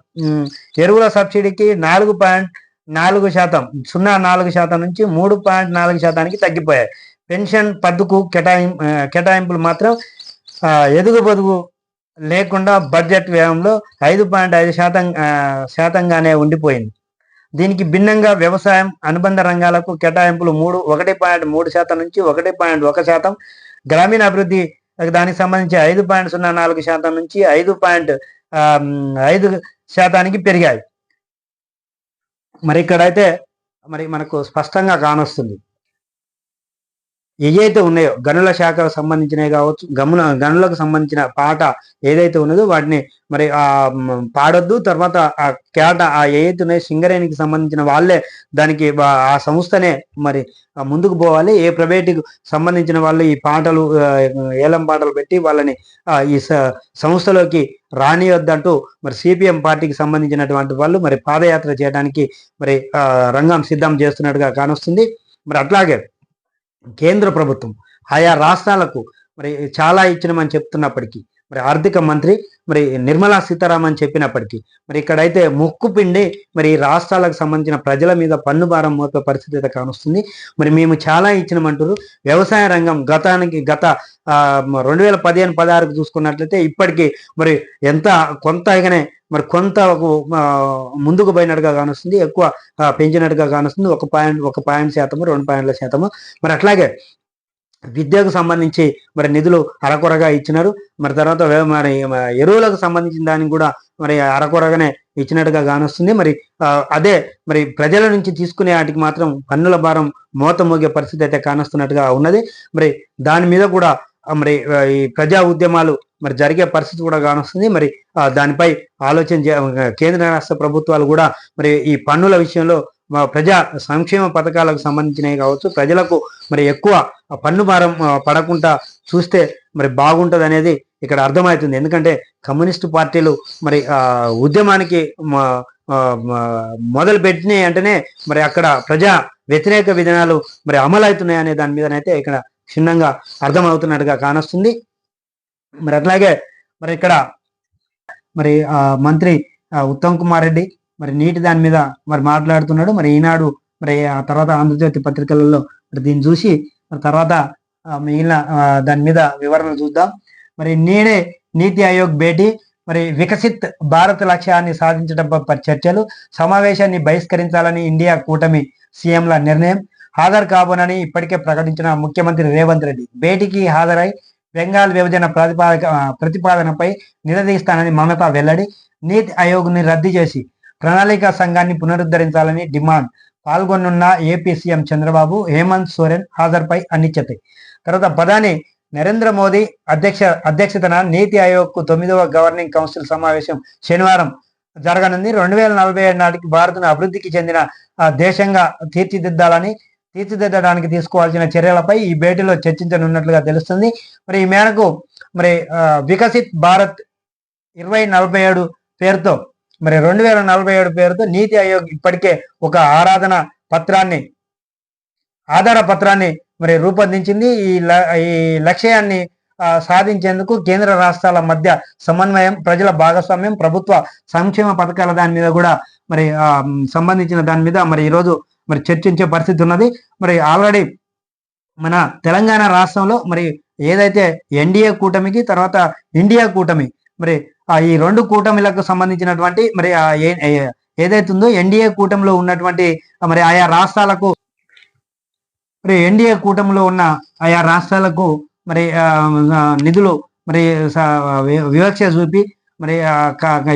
ఎరువుల సబ్సిడీకి 4.04% నుంచి 3.4%కి తగ్గిపోయాయి. పెన్షన్ పద్దుకు కేటాయింపులు మాత్రం ఎదుగు పొదుగు లేకుండా బడ్జెట్ వ్యయంలో 5.5%గానే ఉండిపోయింది. దీనికి భిన్నంగా వ్యవసాయం, అనుబంధ రంగాలకు కేటాయింపులు 1.3% నుంచి 1.1%, గ్రామీణాభివృద్ధి దానికి సంబంధించి 5.04% నుంచి 5.5%కి పెరిగాయి. మరి ఇక్కడైతే మరి మనకు స్పష్టంగా కానొస్తుంది. ఏవైతే ఉన్నాయో గనుల శాఖకు సంబంధించినవి కావచ్చు, గనులకు సంబంధించిన పాట ఏదైతే ఉన్నదో వాటిని మరి పాడొద్దు. తర్వాత ఆ కేట ఏదైతే ఉన్నాయో సింగరేణికి సంబంధించిన వాళ్ళే దానికి ఆ సంస్థనే మరి ముందుకు పోవాలి. ఏ ప్రైవేటుకు సంబంధించిన వాళ్ళు ఈ పాటలు ఏలం పాటలు పెట్టి వాళ్ళని ఈ సంస్థలోకి రానియొద్దంటూ మరి సిపిఎం పార్టీకి సంబంధించినటువంటి వాళ్ళు మరి పాదయాత్ర చేయడానికి మరి రంగం సిద్ధం చేస్తున్నట్టుగా కానొస్తుంది. మరి అట్లాగే కేంద్ర ప్రభుత్వం ఆయా రాష్ట్రాలకు మరి చాలా ఇచ్చినామని చెప్తున్నప్పటికీ, మరి ఆర్థిక మంత్రి మరి నిర్మలా సీతారామన్ చెప్పినప్పటికీ మరి ఇక్కడైతే ముక్కు పిండి మరి రాష్ట్రాలకు సంబంధించిన ప్రజల మీద పన్ను భారం మోపే పరిస్థితి అయితే కానొస్తుంది. మరి మేము చాలా ఇచ్చినామంటారు. వ్యవసాయ రంగం గత 2015-16కు చూసుకున్నట్లయితే ఇప్పటికీ మరి కొంతగానే మరి కొంత ముందుకు పోయినట్టుగా కానొస్తుంది, ఎక్కువ పెంచినట్టుగా కానొస్తుంది. 1% 2%. మరి అట్లాగే విద్యకు సంబంధించి మరి నిధులు అరకొరగా ఇచ్చినారు. మరి తర్వాత మరి ఎరువులకు సంబంధించిన దానికి కూడా మరి అరకొరగానే ఇచ్చినట్టుగా కానొస్తుంది. మరి అదే మరి ప్రజల నుంచి తీసుకునే వాటికి మాత్రం పన్నుల భారం మోత మోగే పరిస్థితి అయితే కానొస్తున్నట్టుగా ఉన్నది. మరి దాని మీద కూడా మరి ఈ ప్రజా ఉద్యమాలు మరి జరిగే పరిస్థితి కూడా కానొస్తుంది. మరి దానిపై ఆలోచన కేంద్ర రాష్ట్ర ప్రభుత్వాలు కూడా మరి ఈ పన్నుల విషయంలో ప్రజా సంక్షేమ పథకాలకు సంబంధించినవి కావచ్చు, ప్రజలకు మరి ఎక్కువ పన్ను భారం పడకుండా చూస్తే మరి బాగుంటుంది అనేది ఇక్కడ అర్థమవుతుంది. ఎందుకంటే కమ్యూనిస్టు పార్టీలు మరి ఉద్యమానికి మొదలు పెట్టినాయి అంటేనే మరి అక్కడ ప్రజా వ్యతిరేక విధానాలు మరి అమలవుతున్నాయి అనే దాని మీదనైతే ఇక్కడ క్షుణ్ణంగా అర్థమవుతున్నట్టుగా కానొస్తుంది. మరి అట్లాగే మరి ఇక్కడ మరి మంత్రి ఉత్తమ్ కుమార్ రెడ్డి మరి నీటి దాని మీద మరి మాట్లాడుతున్నాడు. మరి ఈనాడు మరి ఆ తర్వాత ఆంధ్రజ్యోతి పత్రికలలో మరి దీన్ని చూసి మరి తర్వాత మిగిలిన దాని మీద వివరణ చూద్దాం. మరి నేనే నీతి ఆయోగ్ భేటీ, మరి వికసిత్ భారత్ లక్ష్యాన్ని సాధించడంపై చర్చలు, సమావేశాన్ని బహిష్కరించాలని ఇండియా కూటమి సీఎంల నిర్ణయం, హాజరు కాబోనని ఇప్పటికే ప్రకటించిన ముఖ్యమంత్రి రేవంత్ రెడ్డి భేటీకి హాజరై బెంగాల్ విభజన ప్రతిపాదనపై నిలదీస్తానని మమతా వెల్లడి, నీతి ఆయోగ్ని రద్దు చేసి ప్రణాళిక సంఘాన్ని పునరుద్ధరించాలని డిమాండ్, పాల్గొనున్న ఏపీ సీఎం చంద్రబాబు, హేమంత్ సోరెన్ హాజరుపై అనిశ్చితి. తర్వాత ప్రధాని నరేంద్ర మోదీ అధ్యక్షతన నీతి ఆయోగ్ 9వ గవర్నింగ్ కౌన్సిల్ సమావేశం శనివారం జరగనుంది. 2047 నాటికి భారత్ను అభివృద్ధికి చెందిన దేశంగా తీర్చిదిద్దడానికి తీసుకోవాల్సిన చర్యలపై ఈ భేటీలో చర్చించనున్నట్లుగా తెలుస్తుంది. మరి ఈ మేరకు మరి వికసిత్ భారత్ 2047 పేరుతో మరి 2047 పేరుతో నీతి ఆయోగ్ ఇప్పటికే ఒక ఆధార పత్రాన్ని మరి రూపొందించింది. ఈ లక్ష్యాన్ని సాధించేందుకు కేంద్ర రాష్ట్రాల మధ్య సమన్వయం, ప్రజల భాగస్వామ్యం, ప్రభుత్వ సంక్షేమ పథకాల దాని మీద కూడా మరి సంబంధించిన దాని మీద మరి ఈరోజు మరి చర్చించే పరిస్థితి ఉన్నది. మరి ఆల్రెడీ మన తెలంగాణ రాష్ట్రంలో మరి ఏదైతే ఎన్డీఏ కూటమికి తర్వాత ఇండియా కూటమి మరి ఈ రెండు కూటమిలకు సంబంధించినటువంటి మరి ఏదైతే ఉందో ఎన్డీఏ కూటమిలో ఉన్నటువంటి మరి ఆయా రాష్ట్రాలకు మరి ఎన్డీఏ కూటమిలో ఉన్న ఆయా రాష్ట్రాలకు మరి నిధులు మరి వివక్ష చూపి మరి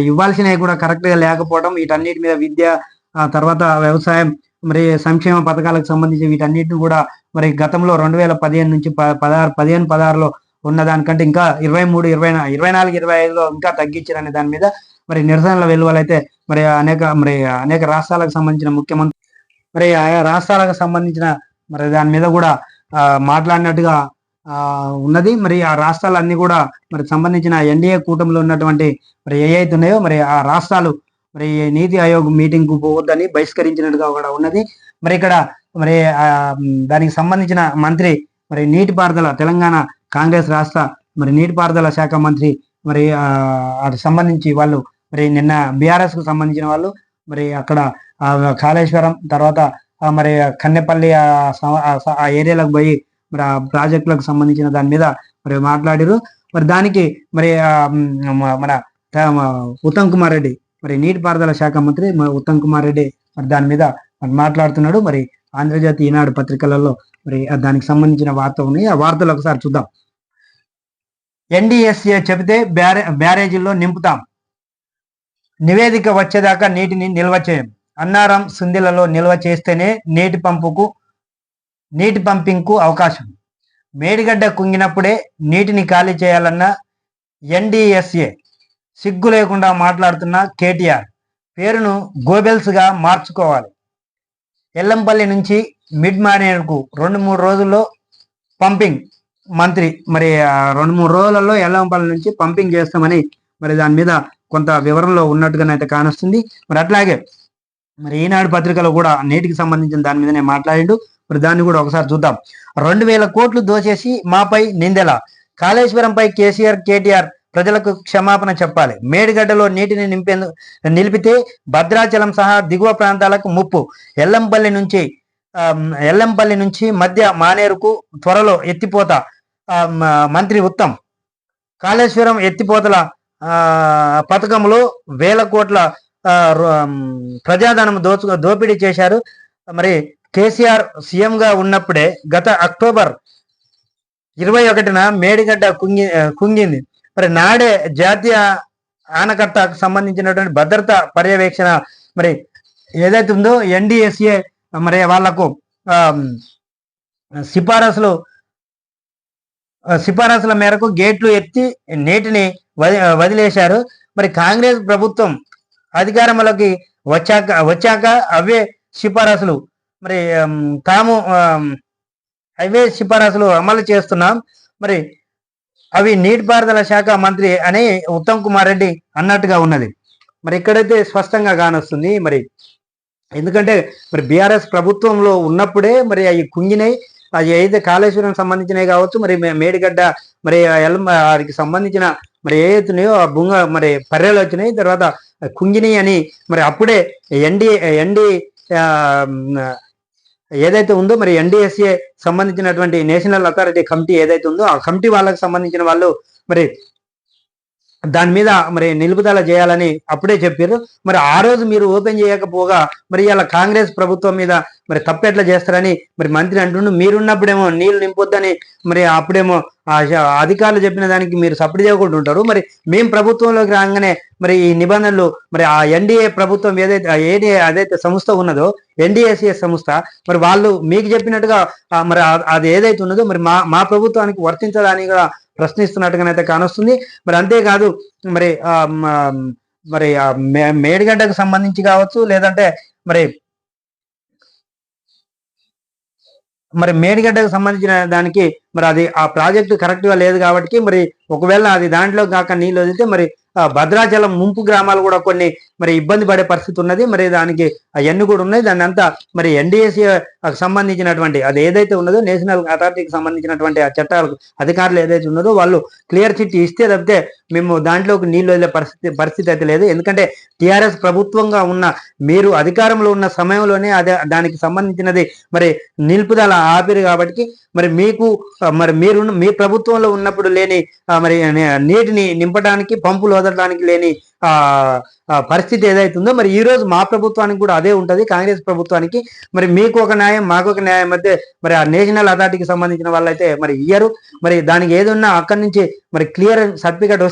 ఇవ్వాల్సినవి కూడా కరెక్ట్గా లేకపోవడం, వీటన్నిటి మీద విద్య తర్వాత వ్యవసాయం మరి సంక్షేమ పథకాలకు సంబంధించి వీటన్నిటిని కూడా మరి గతంలో 2015 నుంచి 15-16లో ఉన్న దానికంటే ఇంకా 23, 24, 25లో ఇంకా తగ్గించారనే దాని మీద మరి నిరసనల వెలువలైతే మరి అనేక రాష్ట్రాలకు సంబంధించిన ముఖ్యమంత్రి మరి ఆయా రాష్ట్రాలకు సంబంధించిన మరి దాని మీద కూడా మాట్లాడినట్టుగా ఉన్నది. మరి ఆ రాష్ట్రాలన్నీ కూడా మరి సంబంధించిన ఎన్డీఏ కూటమిలో ఉన్నటువంటి మరి ఏవైతే ఉన్నాయో మరి ఆ రాష్ట్రాలు మరి నీతి ఆయోగ్ మీటింగ్ కు పోవద్దని బహిష్కరించినట్టుగా కూడా ఉన్నది. మరి ఇక్కడ మరి దానికి సంబంధించిన మంత్రి మరి నీటిపారుదల తెలంగాణ కాంగ్రెస్ రాష్ట్ర మరి నీటిపారుదల శాఖ మంత్రి మరి అటు సంబంధించి వాళ్ళు మరి నిన్న బీఆర్ఎస్ కు సంబంధించిన వాళ్ళు మరి అక్కడ కాళేశ్వరం తర్వాత మరి కన్నెపల్లి ఆ ఏరియాలకు పోయి మరి ఆ ప్రాజెక్టులకు సంబంధించిన దాని మీద మరి మాట్లాడారు. మరి దానికి మరి మన ఉత్తమ్ కుమార్ రెడ్డి మరి నీటిపారుదల శాఖ మంత్రి ఉత్తమ్ కుమార్ రెడ్డి మరి దాని మీద మాట్లాడుతున్నాడు. మరి ఆంధ్రజ్యోతి, ఈనాడు పత్రికలలో మరి దానికి సంబంధించిన వార్త ఉన్నాయి. ఆ వార్తలు ఒకసారి చూద్దాం. ఎన్డీఎస్ఏ చెబితే బ్యారేజీల్లో నింపుతాం, నివేదిక వచ్చేదాకా నీటిని నిల్వ చేయం. అన్నారం, సుందిలలో నిల్వ చేస్తేనే నీటి పంపింగ్కు అవకాశం. మేడిగడ్డ కుంగినప్పుడే నీటిని ఖాళీ చేయాలన్న ఎన్డీఎస్ఏ. సిగ్గు లేకుండా మాట్లాడుతున్న కేటీఆర్ పేరును గోబెల్స్గా మార్చుకోవాలి. ఎల్లంపల్లి నుంచి మిడ్ మానేరుకు 2-3 రోజుల్లో పంపింగ్. మంత్రి మరి 2-3 రోజులలో ఎల్లంపల్లి నుంచి పంపింగ్ చేస్తామని మరి దాని మీద కొంత వివరంలో ఉన్నట్టుగానైతే కానొస్తుంది. మరి అట్లాగే మరి ఈనాడు పత్రికలో కూడా నీటికి సంబంధించిన దాని మీదనే మాట్లాడిండు. మరి దాన్ని కూడా ఒకసారి చూద్దాం. 2000 కోట్లు దోచేసి మాపై నిందెలా? కాళేశ్వరంపై కేటీఆర్ ప్రజలకు క్షమాపణ చెప్పాలి. మేడిగడ్డలో నీటిని నిలిపితే భద్రాచలం సహా దిగువ ప్రాంతాలకు ముప్పు. ఎల్లంపల్లి నుంచి మధ్య మానేరుకు త్వరలో ఎత్తిపోత. మంత్రి ఉత్తమ్. కాళేశ్వరం ఎత్తిపోతల పథకంలో 1000 కోట్ల ప్రజాధనం దోపిడీ చేశారు. మరి కేసీఆర్ సీఎంగా ఉన్నప్పుడే గత అక్టోబర్ 21న మేడిగడ్డ కుంగింది. మరి నాడే జాతీయ ఆనకట్టకు సంబంధించినటువంటి భద్రతా పర్యవేక్షణ మరి ఏదైతే ఉందో ఎన్డీఎస్ఏ మరి వాళ్లకు సిఫారసుల మేరకు గేట్లు ఎత్తి నీటిని వదిలేశారు. మరి కాంగ్రెస్ ప్రభుత్వం అధికారంలోకి వచ్చాక అవే సిఫారసులు మరి అవే సిఫారసులు అమలు చేస్తున్నాం. మరి అవి నీటిపారుదల శాఖ మంత్రి అని ఉత్తమ్ కుమార్ రెడ్డి అన్నట్టుగా ఉన్నది. మరి ఇక్కడైతే స్పష్టంగా కానొస్తుంది. మరి ఎందుకంటే మరి బీఆర్ఎస్ ప్రభుత్వంలో ఉన్నప్పుడే మరి అవి కుంగినాయి. అది అయితే కాళేశ్వరం సంబంధించినవి కావచ్చు, మరి మేడిగడ్డ మరి వారికి సంబంధించిన మరి ఏవైతున్నాయో ఆ బుంగ మరి పర్యాలు వచ్చినాయి, తర్వాత కుంగినాయి అని మరి అప్పుడే ఎన్డీ ఏదైతే ఉందో మరి ఎన్డీఎస్ఏ సంబంధించినటువంటి నేషనల్ అథారిటీ కమిటీ ఏదైతే ఉందో ఆ కమిటీ వాళ్ళకి సంబంధించిన వాళ్ళు మరి దాని మీద మరి నిలుపుదల చేయాలని అప్పుడే చెప్పారు. మరి ఆ రోజు మీరు ఓపెన్ చేయకపోగా మరి ఇలా కాంగ్రెస్ ప్రభుత్వం మీద మరి తప్పెట్లా చేస్తారని మరి మంత్రి అంటుండు. మీరున్నప్పుడేమో నీళ్లు నింపొద్దని మరి అప్పుడేమో అధికారులు చెప్పిన దానికి మీరు సపోర్ట్ చేయకుండా ఉంటారు. మరి మేము ప్రభుత్వంలోకి రాగానే మరి ఈ నిబంధనలు మరి ఆ ఎన్డీఏ ప్రభుత్వం ఏదైతే అదైతే సంస్థ ఉన్నదో ఎన్డీఏసీఎస్ సంస్థ మరి వాళ్ళు మీకు చెప్పినట్టుగా మరి అది ఏదైతే ఉన్నదో మరి మా ప్రభుత్వానికి వర్తించడానికి కూడా ప్రశ్నిస్తున్నట్టుగానైతే కానొస్తుంది. మరి అంతేకాదు మరి మరి మేడిగడ్డకు సంబంధించి కావచ్చు, లేదంటే మరి మేడిగడ్డకు సంబంధించిన దానికి మరి అది ఆ ప్రాజెక్టు కరెక్ట్ గా లేదు కాబట్టి మరి ఒకవేళ అది దాంట్లో కాక నీళ్ళు వదిలితే మరి భద్రాచలం ముంపు గ్రామాలు కూడా కొన్ని మరి ఇబ్బంది పడే పరిస్థితి ఉన్నది. మరి దానికి అవన్నీ కూడా ఉన్నాయి. దాన్ని అంతా మరి ఎన్డీఏసీ సంబంధించినటువంటి అది ఏదైతే ఉన్నదో నేషనల్ అథారిటీకి సంబంధించినటువంటి ఆ చట్టాలకు అధికారులు ఏదైతే ఉన్నదో వాళ్ళు క్లియర్ చిట్ ఇస్తే తప్పితే మేము దాంట్లోకి నీళ్లు వదిలే పరిస్థితి అయితే లేదు. ఎందుకంటే టీఆర్ఎస్ ప్రభుత్వంగా ఉన్న మీరు అధికారంలో ఉన్న సమయంలోనే దానికి సంబంధించినది మరి నిలుపుదల ఆపిరు కాబట్టి మరి మీకు మరి మీ ప్రభుత్వంలో ఉన్నప్పుడు లేని మరి నీటిని నింపడానికి పంపులు వదలడానికి లేని పరిస్థితి ఏదైతే ఉందో మరి ఈ రోజు మా ప్రభుత్వానికి కూడా అదే ఉంటది. కాంగ్రెస్ ప్రభుత్వానికి మరి మీకు ఒక న్యాయం మాకు ఒక న్యాయం మధ్య మరి ఆ నేషనల్ అథారిటీకి సంబంధించిన వాళ్ళైతే మరి ఇయ్యరు. మరి దానికి ఏదున్నా అక్కడి నుంచి మరి సర్టిఫికేట్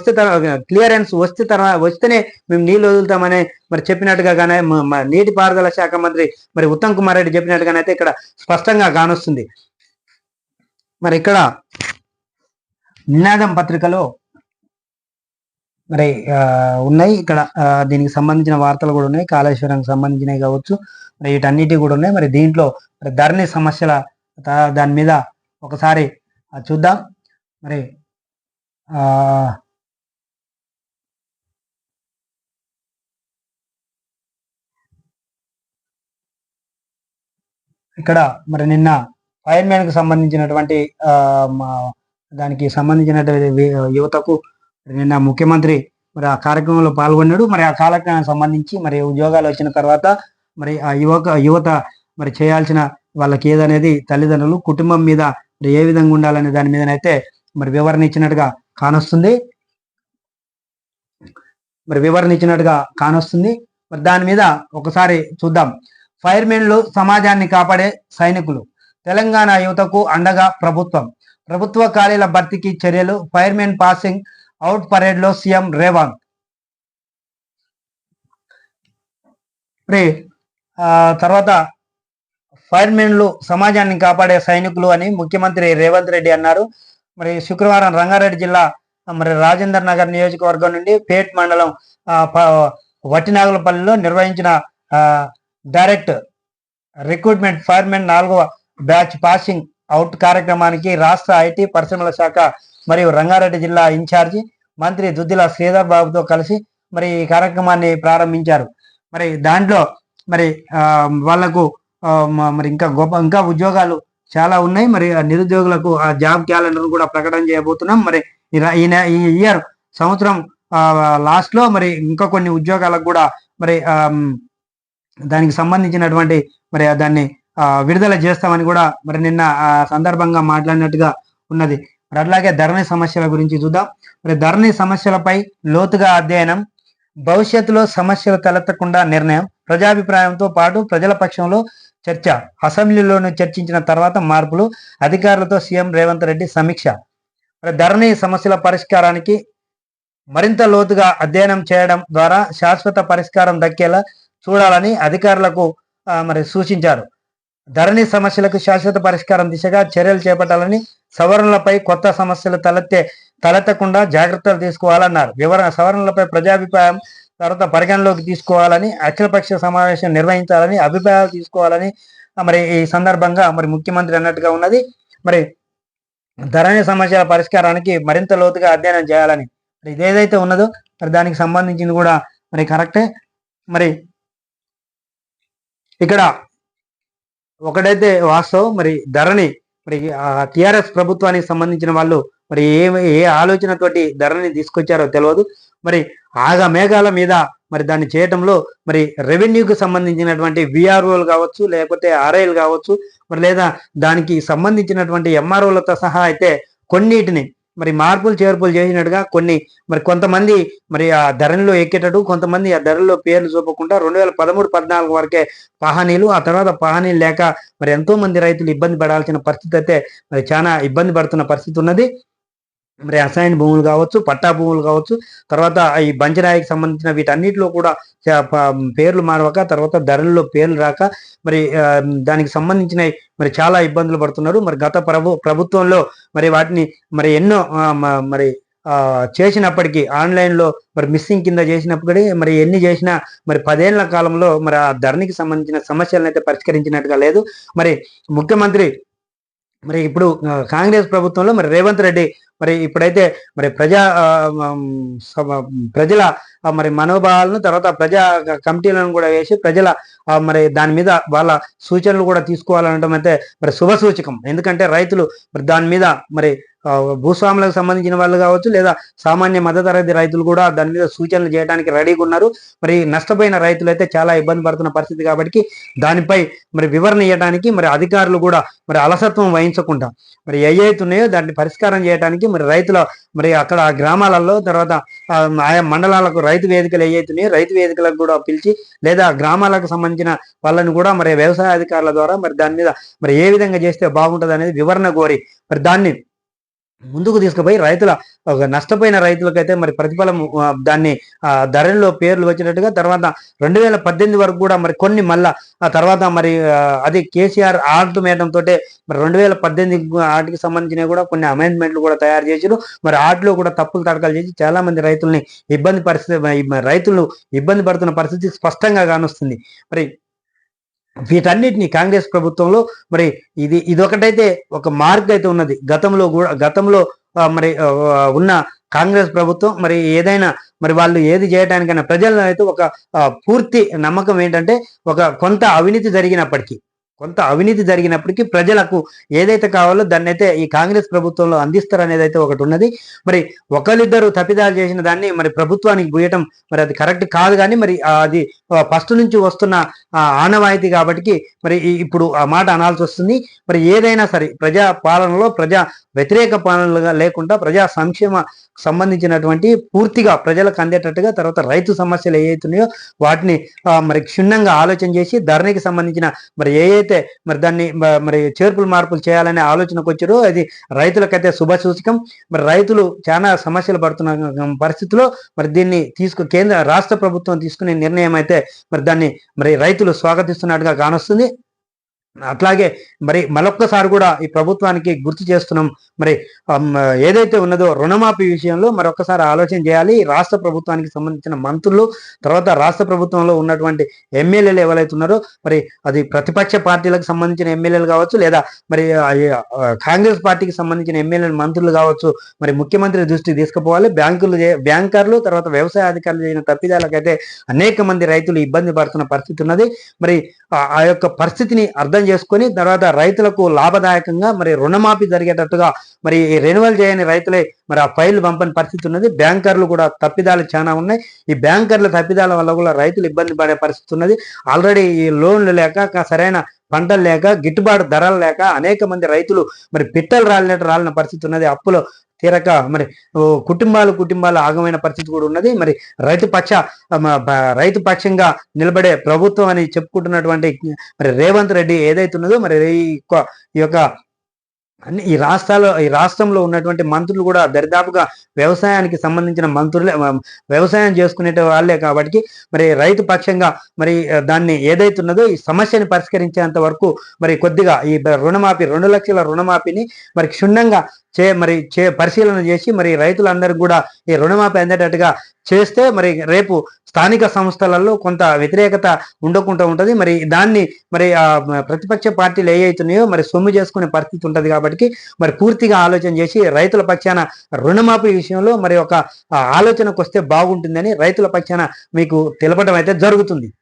వస్తేనే మేము నీళ్ళు వదులుతామని మరి చెప్పినట్టుగా కానీ నీటిపారుదల శాఖ మంత్రి మరి ఉత్తమ్ కుమార్ రెడ్డి చెప్పినట్టుగానైతే ఇక్కడ స్పష్టంగా కానొస్తుంది. మరి ఇక్కడ నినాదం పత్రికలో మరి ఉన్నాయి. ఇక్కడ దీనికి సంబంధించిన వార్తలు కూడా ఉన్నాయి. కాళేశ్వరానికి సంబంధించినవి కావచ్చు, మరి వీటన్నిటి కూడా ఉన్నాయి. మరి దీంట్లో మరి ధరణి సమస్యల దాని మీద ఒకసారి చూద్దాం. మరి ఇక్కడ మరి నిన్న ఫైర్మెన్ కు సంబంధించినటువంటి దానికి సంబంధించినటువంటి యువతకు నిన్న ముఖ్యమంత్రి మరి ఆ కార్యక్రమంలో పాల్గొన్నాడు. మరి ఆ కార్యక్రమానికి సంబంధించి మరి ఉద్యోగాలు వచ్చిన తర్వాత మరి ఆ యువత మరి చేయాల్సిన వాళ్ళకి ఏదనేది తల్లిదండ్రులు కుటుంబం మీద మరి ఏ విధంగా ఉండాలనే దాని మీదనైతే మరి వివరణ ఇచ్చినట్టుగా కానొస్తుంది. మరి దాని మీద ఒకసారి చూద్దాం. ఫైర్మెన్లు సమాజాన్ని కాపాడే సైనికులు, తెలంగాణ యువతకు అండగా ప్రభుత్వ ఖాళీల భర్తీకి చర్యలు, ఫైర్మెన్ పాసింగ్ అవుట్ పరేడ్ లో సీఎం రేవంత్. తర్వాత ఫైర్మెన్లు సమాజాన్ని కాపాడే సైనికులు అని ముఖ్యమంత్రి రేవంత్ రెడ్డి అన్నారు. మరి శుక్రవారం రంగారెడ్డి జిల్లా మరి రాజేందర్ నగర్ నియోజకవర్గం నుండి పేట్ మండలం వట్టినాగులపల్లిలో నిర్వహించిన డైరెక్ట్ రిక్రూట్మెంట్ ఫైర్మెన్ 4వ బ్యాచ్ పాసింగ్ అవుట్ కార్యక్రమానికి రాష్ట్ర ఐటీ పరిశ్రమల శాఖ మరియు రంగారెడ్డి జిల్లా ఇన్ఛార్జి మంత్రి దుద్దిల శ్రీధర్ బాబుతో కలిసి మరి ఈ కార్యక్రమాన్ని ప్రారంభించారు. మరి దాంట్లో మరి వాళ్లకు మరి ఇంకా ఉద్యోగాలు చాలా ఉన్నాయి. మరి నిరుద్యోగులకు ఆ జాబ్ క్యాలెండర్ కూడా ప్రకటన చేయబోతున్నాం. మరి ఈ ఇయర్ సంవత్సరం లాస్ట్ లో మరి ఇంకా కొన్ని ఉద్యోగాలకు కూడా మరి దానికి సంబంధించినటువంటి మరి దాన్ని విడుదల చేస్తామని కూడా మరి నిన్న సందర్భంగా మాట్లాడినట్టుగా ఉన్నది. మరి అట్లాగే ధరణి సమస్యల గురించి చూద్దాం. మరి ధరణి సమస్యలపై లోతుగా అధ్యయనం, భవిష్యత్తులో సమస్యలు తలెత్తకుండా నిర్ణయం, ప్రజాభిప్రాయంతో పాటు ప్రజల పక్షంలో చర్చ, అసెంబ్లీలోనూ చర్చించిన తర్వాత మార్పులు, అధికారులతో సీఎం రేవంత్ రెడ్డి సమీక్ష. మరి ధరణి సమస్యల పరిష్కారానికి మరింత లోతుగా అధ్యయనం చేయడం ద్వారా శాశ్వత పరిష్కారం దక్కేలా చూడాలని అధికారులకు మరి సూచించారు. ధరణి సమస్యలకు శాశ్వత పరిష్కారం దిశగా చర్యలు చేపట్టాలని, సవరణలపై కొత్త సమస్యలు తలెత్తకుండా జాగ్రత్తలు తీసుకోవాలన్నారు. సవరణలపై ప్రజాభిప్రాయం తర్వాత పరిగణలోకి తీసుకోవాలని, అఖిలపక్ష సమావేశం నిర్వహించాలని, అభిప్రాయాలు తీసుకోవాలని మరి ఈ సందర్భంగా మరి ముఖ్యమంత్రి అన్నట్టుగా ఉన్నది. మరి ధరణి సమస్యల పరిష్కారానికి మరింత లోతుగా అధ్యయనం చేయాలని మరి ఇదేదైతే ఉన్నదో మరి దానికి సంబంధించింది కూడా మరి కరెక్టే. మరి ఇక్కడ ఒకటైతే వాస్తవం, మరి ధరణి మరి టిఆర్ఎస్ ప్రభుత్వానికి సంబంధించిన వాళ్ళు మరి ఏ ఆలోచనతోటి ధరణి తీసుకొచ్చారో తెలియదు. మరి ఆగా మేఘాల మీద మరి దాన్ని చేయటంలో మరి రెవెన్యూకి సంబంధించినటువంటి విఆర్ఓలు కావచ్చు, లేకపోతే ఆర్ఐలు కావచ్చు, మరి లేదా దానికి సంబంధించినటువంటి ఎంఆర్ఓలతో సహా అయితే కొన్నిటిని మరి మార్పులు చేర్పులు చేసినట్టుగా కొన్ని మరి కొంతమంది మరి ఆ ధరలో ఎక్కేటట్టు, కొంతమంది ఆ ధరల్లో పేర్లు చూపకుండా 2013-14 వరకే పహానీలు, ఆ తర్వాత పహానీలు లేక మరి ఎంతో మంది రైతులు ఇబ్బంది పడాల్సిన పరిస్థితి అయితే మరి చాలా ఇబ్బంది పడుతున్న పరిస్థితి ఉన్నది. మరి అసైన్ భూములు కావచ్చు, పట్టా భూములు కావచ్చు, తర్వాత ఈ బంజరాయికి సంబంధించిన వీటన్నిటిలో కూడా పేర్లు మారవక, తర్వాత ధరల్లో పేర్లు రాక మరి దానికి సంబంధించినవి మరి చాలా ఇబ్బందులు పడుతున్నారు. మరి గత ప్రభుత్వంలో మరి వాటిని మరి ఎన్నో మరి చేసినప్పటికీ ఆన్లైన్లో మరి మిస్సింగ్ కింద చేసినప్పటికీ మరి ఎన్ని చేసినా మరి 10 ఏళ్ల కాలంలో మరి ఆ ధరణికి సంబంధించిన సమస్యలను అయితే పరిష్కరించినట్టుగా లేదు. మరి ముఖ్యమంత్రి మరి ఇప్పుడు కాంగ్రెస్ ప్రభుత్వంలో మరి రేవంత్ రెడ్డి మరి ఇప్పుడైతే మరి ప్రజల మరి మనోభావాలను, తర్వాత ప్రజా కమిటీలను కూడా వేసి ప్రజల మరి దాని మీద వాళ్ళ సూచనలు కూడా తీసుకోవాలనడం అయితే మరి శుభ సూచకం. ఎందుకంటే రైతులు మరి దాని మీద మరి భూస్వాములకు సంబంధించిన వాళ్ళు కావచ్చు, లేదా సామాన్య మధ్యతరగతి రైతులు కూడా దాని మీద సూచనలు చేయడానికి రెడీగా ఉన్నారు. మరి నష్టపోయిన రైతులు అయితే చాలా ఇబ్బంది పడుతున్న పరిస్థితి కాబట్టి దానిపై మరి వివరణ ఇవ్వడానికి మరి అధికారులు కూడా మరి అలసత్వం వహించకుండా మరి ఏవైతున్నాయో దాన్ని పరిష్కారం చేయడానికి మరి రైతుల మరి అక్కడ గ్రామాలలో, తర్వాత ఆయా మండలాలకు రైతు వేదికలు ఏవైతున్నాయో రైతు వేదికలకు కూడా పిలిచి, లేదా గ్రామాలకు సంబంధించిన వాళ్ళని కూడా మరి వ్యవసాయ అధికారుల ద్వారా మరి దాని మీద మరి ఏ విధంగా చేస్తే బాగుంటుంది అనేది వివరణ కోరి మరి దాన్ని ముందుకు తీసుకుపోయి నష్టపోయిన రైతులకైతే మరి ప్రతిఫలం దాన్ని ధరల్లో పేర్లు వచ్చినట్టుగా, తర్వాత 2018 వరకు కూడా మరి కొన్ని మళ్ళా ఆ తర్వాత మరి అది కేసీఆర్ ఆల్టిమేటం తోటే మరి 2018 ఆటికి సంబంధించినవి కూడా కొన్ని అమెండ్మెంట్లు కూడా తయారు చేసారు. మరి ఆటిలో కూడా తప్పులు తడకలు చేసి చాలా మంది రైతుల్ని రైతులు ఇబ్బంది పడుతున్న పరిస్థితి స్పష్టంగా కానొస్తుంది. మరి వీటన్నిటిని కాంగ్రెస్ ప్రభుత్వంలో మరి ఇదొకటైతే ఒక మార్క్ అయితే ఉన్నది. గతంలో మరి ఉన్న కాంగ్రెస్ ప్రభుత్వం మరి ఏదైనా మరి వాళ్ళు ఏది చేయడానికైనా ప్రజల్లో అయితే ఒక పూర్తి నమ్మకం ఏంటంటే, కొంత అవినీతి జరిగినప్పటికీ ప్రజలకు ఏదైతే కావాలో దాన్ని అయితే ఈ కాంగ్రెస్ ప్రభుత్వంలో అందిస్తారనేది అయితే ఒకటి ఉన్నది. మరి ఒకరిద్దరు తప్పిదాలు చేసిన దాన్ని మరి ప్రభుత్వానికి పూయటం మరి అది కరెక్ట్ కాదు. కానీ మరి అది ఫస్ట్ నుంచి వస్తున్న ఆనవాయితీ కాబట్టి మరి ఇప్పుడు ఆ మాట అనాల్సి వస్తుంది. మరి ఏదైనా సరే ప్రజా పాలనలో ప్రజా వ్యతిరేక పాలనలుగా లేకుండా ప్రజా సంక్షేమ సంబంధించినటువంటి పూర్తిగా ప్రజలకు అందేటట్టుగా, తర్వాత రైతు సమస్యలు ఏవైతున్నాయో వాటిని మరి క్షుణ్ణంగా ఆలోచన చేసి ధరణికి సంబంధించిన మరి ఏదైతే మరి దాన్ని మరి చేర్పులు మార్పులు చేయాలనే ఆలోచనకు వచ్చారో అది రైతులకైతే శుభ సూచకం. మరి రైతులు చాలా సమస్యలు పడుతున్న పరిస్థితిలో మరి దీన్ని రాష్ట్ర ప్రభుత్వం తీసుకునే నిర్ణయం అయితే మరి దాన్ని మరి రైతులు స్వాగతిస్తున్నట్టుగా కానొస్తుంది. అట్లాగే మరి మరొక్కసారి కూడా ఈ ప్రభుత్వానికి గుర్తు చేస్తున్నాం, మరి ఏదైతే ఉన్నదో రుణమాఫీ విషయంలో మరొకసారి ఆలోచన చేయాలి. రాష్ట్ర ప్రభుత్వానికి సంబంధించిన మంత్రులు, తర్వాత రాష్ట్ర ప్రభుత్వంలో ఉన్నటువంటి ఎమ్మెల్యేలు ఎవరైతే ఉన్నారో మరి అది ప్రతిపక్ష పార్టీలకు సంబంధించిన ఎమ్మెల్యేలు కావచ్చు, లేదా మరి కాంగ్రెస్ పార్టీకి సంబంధించిన ఎమ్మెల్యేలు మంత్రులు కావచ్చు, మరి ముఖ్యమంత్రి దృష్టికి తీసుకుపోవాలి. బ్యాంకర్లు తర్వాత వ్యవసాయ అధికారులు చేసిన తప్పిదాలకైతే అనేక మంది రైతులు ఇబ్బంది పడుతున్న పరిస్థితి ఉన్నది. మరి ఆ యొక్క పరిస్థితిని అర్థం చేసుకొని తర్వాత రైతులకు లాభదాయకంగా మరి రుణమాఫీ జరిగేటట్టుగా మరి రెన్యువల్ చేయని రైతులే మరి ఆ ఫైల్ పంపని పరిస్థితి ఉన్నది. బ్యాంకర్లు కూడా తప్పిదాలు చాలా ఉన్నాయి. ఈ బ్యాంకర్ల తప్పిదాల వల్ల కూడా రైతులు ఇబ్బంది పడే పరిస్థితి ఉన్నది. ఆల్రెడీ ఈ లోన్లు లేక సరైన పంటలు లేక గిట్టుబాటు ధరలు లేక అనేక మంది రైతులు మరి పిట్టలు రాలిన పరిస్థితి ఉన్నది. అప్పులో తీరక మరి కుటుంబాలు ఆగమైన పరిస్థితి కూడా ఉన్నది. మరి రైతు పక్షంగా నిలబడే ప్రభుత్వం అని చెప్పుకుంటున్నటువంటి మరి రేవంత్ రెడ్డి ఏదైతే ఉన్నదో మరి ఈ యొక్క ఈ రాష్ట్రంలో ఉన్నటువంటి మంత్రులు కూడా దరిదాపుగా వ్యవసాయానికి సంబంధించిన మంత్రులే, వ్యవసాయం చేసుకునే వాళ్ళే కాబట్టి మరి రైతు పక్షంగా మరి దాన్ని ఏదైతే ఉన్నదో ఈ సమస్యని పరిష్కరించేంత వరకు మరి కొద్దిగా ఈ రుణమాఫీ 2 లక్షల రుణమాఫీని మరి క్షుణ్ణంగా పరిశీలన చేసి మరి రైతులందరికీ కూడా ఈ రుణమాఫీ అందేటట్టుగా చేస్తే మరి రేపు స్థానిక సంస్థలలో కొంత వ్యతిరేకత ఉండకుండా ఉంటుంది. మరి దాన్ని మరి ప్రతిపక్ష పార్టీలు ఏవైతున్నాయో మరి సొమ్ము చేసుకునే పరిస్థితి ఉంటుంది కాబట్టి మరి పూర్తిగా ఆలోచన చేసి రైతుల పక్షాన రుణమాఫీ విషయంలో మరి ఒక ఆలోచనకు వస్తే బాగుంటుందని రైతుల పక్షాన మీకు తెలపడం అయితే జరుగుతుంది.